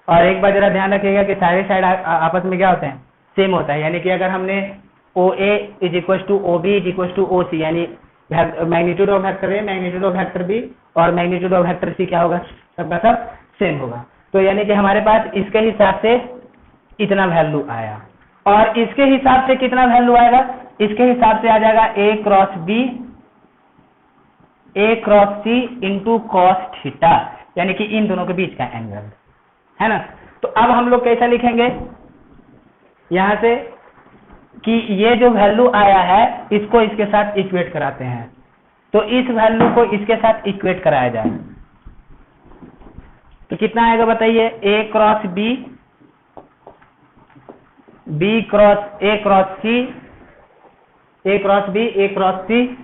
और एक बार जरा ध्यान रखिएगा कि सारे साइड आपस में क्या होते हैं, सेम होता है, यानी कि अगर हमने O A is equal to O B is equal to O C, यानी magnitude of vector A magnitude of vector B और मैग्नीट्यूड ऑफ वेक्टर सी क्या होगा, सबका सब सेम होगा। तो यानी कि हमारे पास इसके हिसाब से इतना वैल्यू आया, और इसके हिसाब से कितना वैल्यू आएगा, इसके हिसाब से आ जाएगा ए cross B A cross C into cos theta, यानी कि इन दोनों के बीच का एंगल, है ना। तो अब हम लोग कैसा लिखेंगे यहां से कि ये जो वैल्यू आया है इसको इसके साथ इक्वेट कराते हैं, तो इस वैल्यू को इसके साथ इक्वेट कराया जाए तो कितना आएगा बताइए, A cross B B cross A cross C, A cross B, A cross C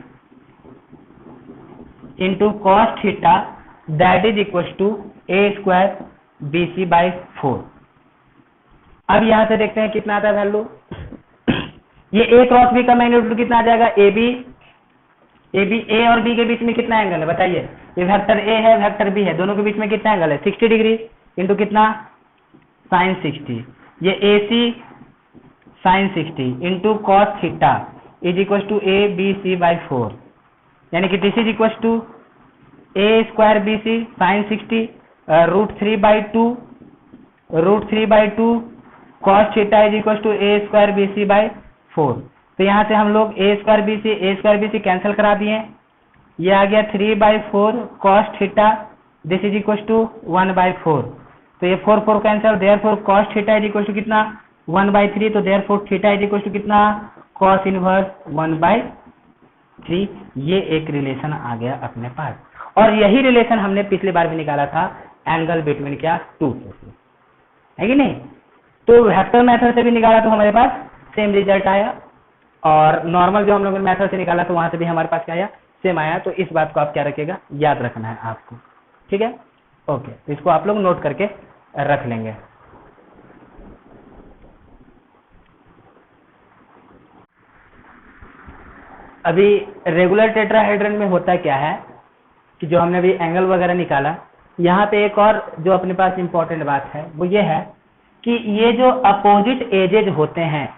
into cos theta that is equal to A square B C by 4। अब यहां से देखते हैं कितना आता है वैल्यू। ये ए क्रॉस बी का मैग्नीट्यूड कितना आ जाएगा, ए बी, ए और बी के बीच में कितना एंगल है बताइए। ये वेक्टर ए है, वेक्टर बी है, दोनों के बीच में कितना एंगल है 60 डिग्री इंटू कितना साइन 60। ये A C sine 60 into cos theta is equal to A B C by 4, यानी कि this is equal to A square B C sine 60 √3/2 cos theta is equal to A square B C by 4। तो यहाँ से हम लोग A square B C cancel करा दिए, ये आ गया 3/4 cos theta this is equal to 1/4। तो ये 4 cancel, therefore cos theta is equal to कितना 1/3, तो therefore theta is equal to कितना कॉस इनवर्स 1/3। ये एक रिलेशन आ गया अपने पास, और यही रिलेशन हमने पिछली बार भी निकाला था एंगल बिटवीन क्या टू फोर्सेस, है कि नहीं। तो वेक्टर मेथड से भी निकाला तो हमारे पास सेम रिजल्ट आया, और नॉर्मल जो हम लोगों ने मेथड से निकाला तो वहां से भी हमारे पास क्या आया, सेम आया। तो इस बात को आप क्या रखिएगा, याद रखना है आपको, ठीक है। ओके, तो इसको आप लोग नोट करके रख लेंगे। अभी रेगुलर टेट्राहेड्रन में होता क्या है कि जो हमने अभी एंगल वगैरह निकाला, यहाँ पे एक और जो अपने पास इंपॉर्टेंट बात है वो ये है कि ये जो अपोजिट एजेज होते हैं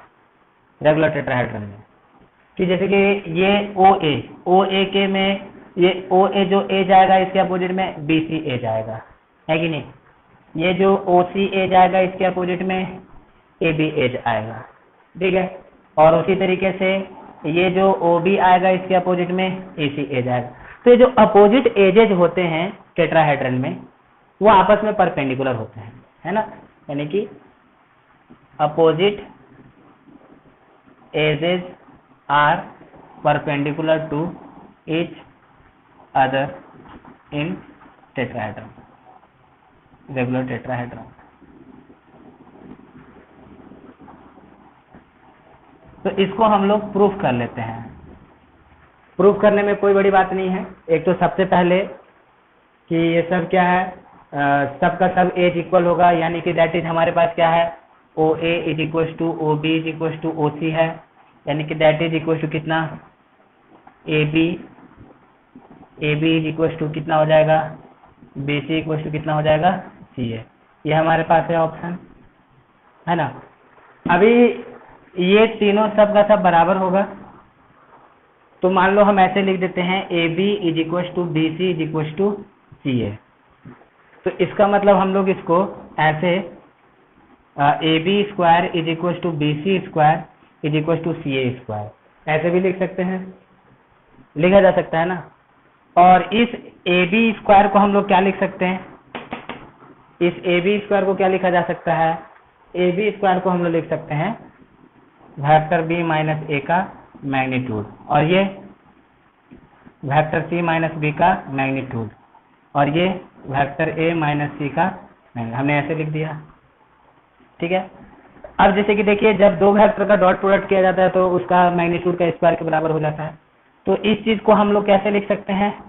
रेगुलर टेट्राहेड्रन में, कि जैसे कि ये ओ ए के में ये ओ ए जो एज आएगा इसके अपोजिट में बी सी एज आएगा, है कि नहीं। ये जो ओ सी एज आएगा इसके अपोजिट में ए बी एज आएगा, ठीक है। और उसी तरीके से ये जो ओ बी आएगा इसके अपोजिट में ए सी एज आएगा। तो ये जो अपोजिट एजेज होते हैं टेट्राहेड्रन में वो आपस में परपेंडिकुलर होते हैं, है ना, यानी कि opposite edges are perpendicular to each other in tetrahedron, regular tetrahedron. तो इसको हम लोग प्रूफ कर लेते हैं। प्रूफ करने में कोई बड़ी बात नहीं है। एक तो सबसे पहले कि ये सब क्या है, सबका सब एज इक्वल होगा, यानी कि दैट इज हमारे पास क्या है O A is equal to O B is equal to O C है, यानी कि दैट इज इक्वल टू कितना A B is equal to कितना हो जाएगा बी सी इक्वल टू कितना हो जाएगा सी ए। ये हमारे पास है ऑप्शन, है ना। अभी ये तीनों सब का सब बराबर होगा, तो मान लो हम ऐसे लिख देते हैं A B is equal to B C is equal to C A. तो इसका मतलब हम लोग इसको ऐसे A B square is equal to B C square is equal to C A square ऐसे भी लिख सकते हैं, लिखा जा सकता है ना। और इस ए बी स्क्वायर को हम लोग क्या लिख सकते हैं, इस ए बी स्क्वायर को क्या लिखा जा सकता है, ए बी स्क्वायर को हम लोग लिख सकते हैं वेक्टर बी माइनस ए का मैग्नीट्यूड, और ये वेक्टर सी माइनस बी का मैग्नीट्यूड, और ये वेक्टर ए माइनस सी का मैग्नीट्यूड। हमने ऐसे लिख दिया, ठीक है। अब जैसे कि देखिए जब दो वेक्टर का डॉट प्रोडक्ट किया जाता है तो उसका मैग्नीट्यूड का स्क्वायर के बराबर हो जाता है। तो इस चीज को हम लोग कैसे लिख सकते हैं,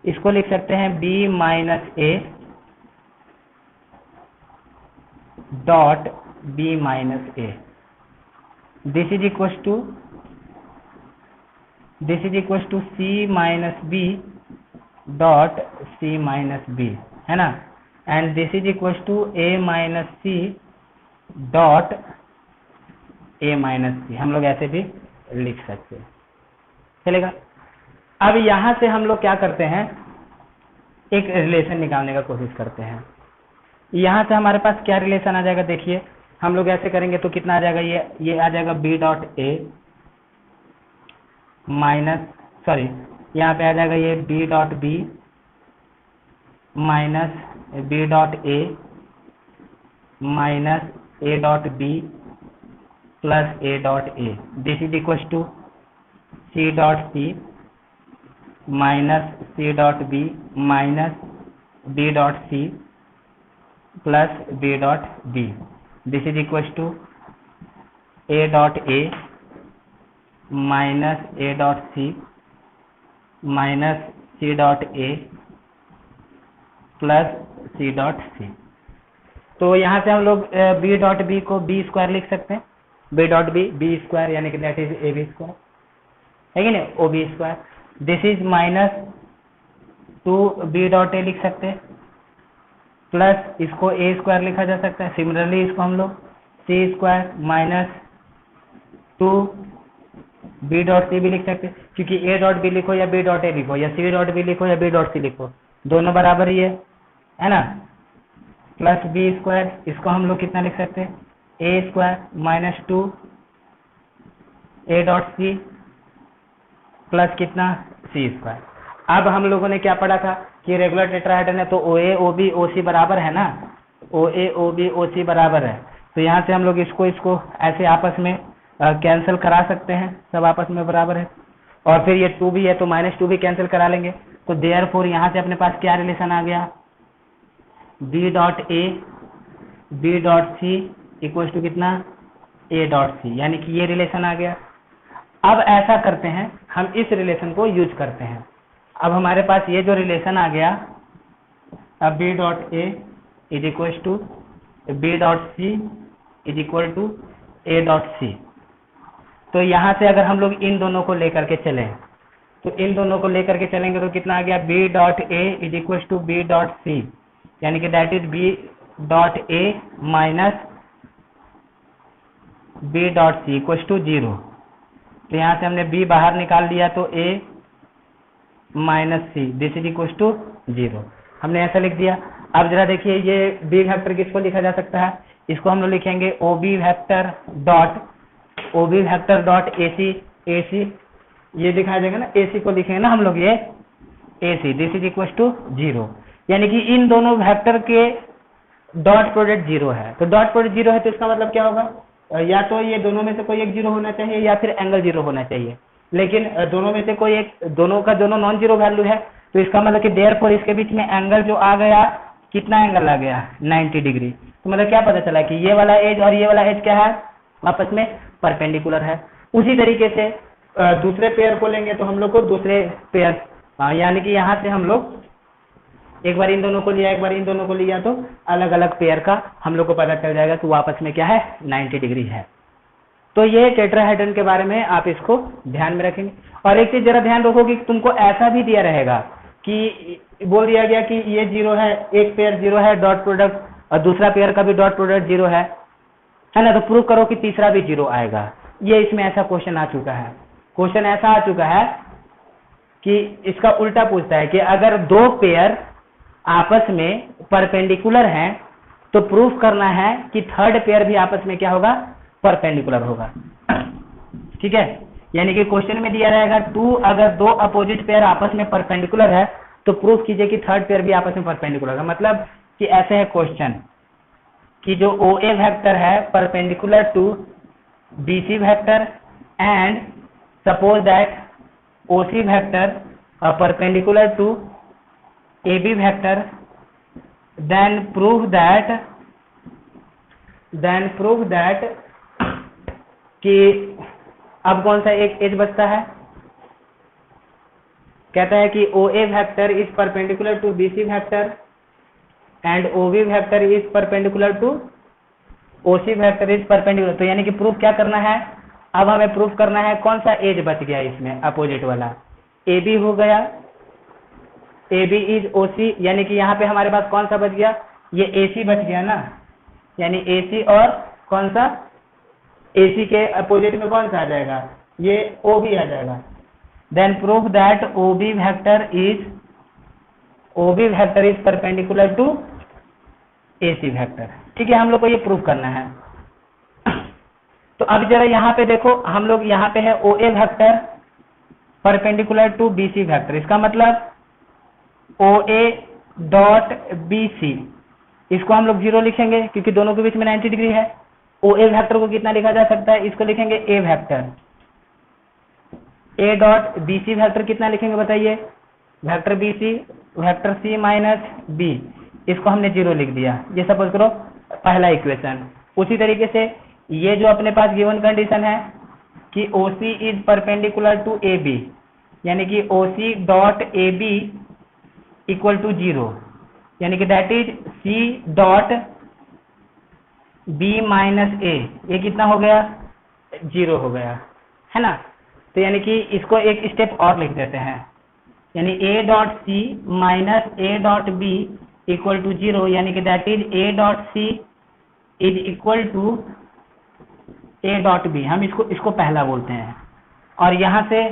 इसको लिख सकते हैं B minus A dot B minus A, this is equal to C minus B dot C minus B, है ना। And this is equal to A minus C dot A minus C, हम लोग ऐसे भी लिख सकते हैं, चलेगा। अब यहां से हम लोग क्या करते हैं, एक रिलेशन निकालने का कोशिश करते हैं। यहां से हमारे पास क्या रिलेशन आ जाएगा, देखिए हम लोग ऐसे करेंगे तो कितना आ जाएगा, ये आ जाएगा B dot A minus, sorry यहाँ पे आ जाएगा ये B dot B minus B dot A minus A dot B plus A dot A, this is equal to C dot C minus C dot B minus B dot C plus B dot B, this is equal to A dot A minus A dot C minus C dot A plus C dot C. तो यहाँ से हम लोग B dot B को B square लिख सकते हैं, B dot B square, यानी कि that is A B square, है कि नहीं, O B square. This is minus 2b dot A लिख सकते हैं, प्लस इसको ए स्क्वायर लिखा जा सकता है। सिमिलरली इसको हम लोग C square minus 2b dot C भी लिख सकते हैं, क्योंकि ए डॉट बी लिखो या बी डॉट ए लिखो या सी डॉट बी लिखो या बी डॉट सी लिखो, दोनों बराबर ही है ना। प्लस बी स्क्वायर, इसको हम लोग कितना लिख सकते हैं, A square minus 2 A dot C plus कितना सी स्क्वायर। अब हम लोगों ने क्या पढ़ा था कि रेगुलर टेट्राहेड्रन है तो ओ ए ओ बी ओ सी बराबर है ना, ओ ए ओ बी ओ सी बराबर है। तो यहाँ से हम लोग इसको ऐसे आपस में कैंसिल करा सकते हैं, सब आपस में बराबर है। और फिर ये 2 भी है तो -2 भी कैंसिल करा लेंगे। तो देयरफॉर यहाँ से अपने पास क्या रिलेशन आ गया, B dot A B dot C equal to कितना, ए डॉट सी, यानी कि ये रिलेशन आ गया। अब ऐसा करते हैं, हम इस रिलेशन को यूज करते हैं। अब हमारे पास ये जो रिलेशन आ गया, अब B dot A is equal to B dot C is equal to A dot C. तो यहाँ से अगर हम लोग इन दोनों को लेकर के चलें, तो इन दोनों को लेकर के चलेंगे तो कितना आ गया, B dot A is equal to B dot C, यानी कि that is B dot A minus B dot C equal to 0। तो यहाँ से हमने b बाहर निकाल दिया तो a minus C, this is equal to 0, हमने ऐसा लिख दिया। अब जरा देखिए ये b वेक्टर किसको लिखा जा सकता है, इसको हम लोग लिखेंगे ob वेक्टर डॉट ac, ये दिखाया जाएगा ना, ac को लिखेंगे ना हम लोग ये ac, this is equal to 0, यानी कि इन दोनों वेक्टर के डॉट प्रोडक्ट 0 है। तो डॉट प्रोडक्ट 0 है तो इसका मतलब क्या होगा, या तो ये दोनों में से कोई एक 0 होना चाहिए या फिर एंगल 0 होना चाहिए, लेकिन दोनों में से कोई एक, दोनों का दोनों नॉन जीरो वैल्यू है। तो इसका मतलब कि देयरफॉर इसके बीच में एंगल जो आ गया, कितना एंगल आ गया, 90 डिग्री। तो मतलब क्या पता चला कि ये वाला एज और ये वाला एज क्या है, आपस में परपेंडिकुलर है। उसी तरीके से दूसरे पेयर को लेंगे तो हम लोग को दूसरे पेयर, यानी कि यहाँ से हम लोग एक बार इन दोनों को लिया एक बार इन दोनों को लिया तो अलग अलग पेयर का हम लोग को पता चल जाएगा कि वो आपस में क्या है, 90 डिग्री है। तो ये टेट्राहेड्रन के बारे में आप इसको ध्यान में रखेंगे। और एक चीज जरा ध्यान रखो कि तुमको ऐसा भी दिया रहेगा कि बोल दिया गया कि ये 0 है, एक पेयर 0 है डॉट प्रोडक्ट और दूसरा पेयर का भी डॉट प्रोडक्ट 0 है ना, तो प्रूव करो कि तीसरा भी 0 आएगा। ये इसमें ऐसा क्वेश्चन आ चुका है, क्वेश्चन ऐसा आ चुका है कि इसका उल्टा पूछता है कि अगर दो पेयर आपस में परपेंडिकुलर हैं तो प्रूफ करना है कि थर्ड पेयर भी आपस में क्या होगा, परपेंडिकुलर होगा। ठीक है, यानी कि क्वेश्चन में दिया रहेगा अगर दो अपोजिट पेयर आपस में परपेंडिकुलर है तो प्रूफ कीजिए कि थर्ड पेयर भी आपस में परपेंडिकुलर है। मतलब कि ऐसे है क्वेश्चन कि जो OA वेक्टर है perpendicular to BC vector and suppose that OC vector perpendicular to AB vector, then prove that कि अब कौन सा एक एज बचता है, कहता है कि OA vector is perpendicular to BC vector and OB vector is perpendicular to OC vector is perpendicular. तो यानी कि प्रूफ क्या करना है, अब हमें प्रूफ करना है कौन सा एज बच गया इसमें, अपोजिट वाला AB हो गया, AB इज OC, यानी कि यहाँ पे हमारे पास कौन सा बच गया, ये AC बच गया ना, यानी AC और कौन सा, AC के अपोजिट में कौन सा आ जाएगा, ये OB आ जाएगा। Then proof that OB vector is perpendicular to AC vector. ठीक है, हम लोग को ये प्रूफ करना है। तो अब जरा यहाँ पे देखो, हम लोग यहाँ पे है OA vector perpendicular to BC vector, इसका मतलब OA डॉट BC, इसको हम लोग 0 लिखेंगे क्योंकि दोनों के बीच में 90 डिग्री है। OA वेक्टर को कितना लिखा जा सकता है, इसको लिखेंगे A vector, A dot BC vector कितना लिखेंगे बताइए, vector BC vector C minus B, इसको हमने 0 लिख दिया, ये सपोज करो पहला इक्वेशन। उसी तरीके से ये जो अपने पास गिवन कंडीशन है कि OC is perpendicular to AB, यानी कि OC dot AB equal to 0, यानी कि that is C dot B minus A, ये कितना हो गया 0 हो गया, है ना। तो यानी कि इसको एक स्टेप और लिख देते हैं, यानी A dot C minus A dot B equal to 0, यानी कि that is A dot C is equal to A dot B, हम इसको पहला बोलते हैं। और यहाँ से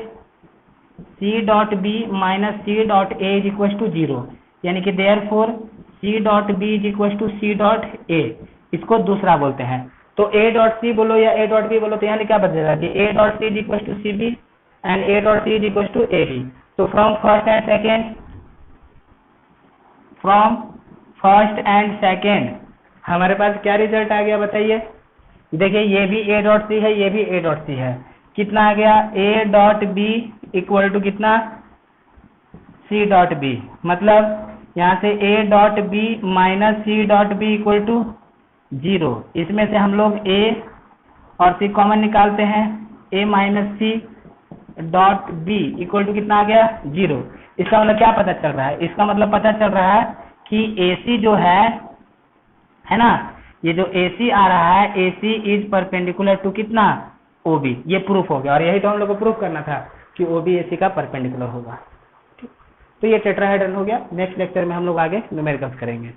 C dot B minus C dot A is equal to 0, यानी कि therefore C dot B is equal to C dot A, इसको दूसरा बोलते हैं। तो A डॉट C बोलो या A डॉट B बोलो, तो यहाँ क्या बदलेगा कि A dot C is equal to CB and A dot C is equal to AB। तो फ्रॉम फर्स्ट एंड सेकेंड हमारे पास क्या रिजल्ट आ गया बताइए। देखिए ये भी A डॉट C है, ये भी A डॉट C है, कितना आ गया A dot B equal to कितना C डॉट B, मतलब यहाँ से A dot B minus C dot B equal to 0, इसमें से हम लोग A और C कॉमन निकालते हैं, A minus C dot B equal to कितना आ गया 0। इसका मतलब क्या पता चल रहा है, इसका मतलब पता चल रहा है कि AC जो है ना, ये जो AC आ रहा है AC इज परपेंडिकुलर टू कितना OB, ये प्रूफ हो गया। और यही तो हम लोग को प्रूफ करना था कि OB AC का परपेंडिकुलर होगा। तो ये टेट्राहेड्रल हो गया। नेक्स्ट लेक्चर में हम लोग आगे न्यूमेरिकल्स करेंगे।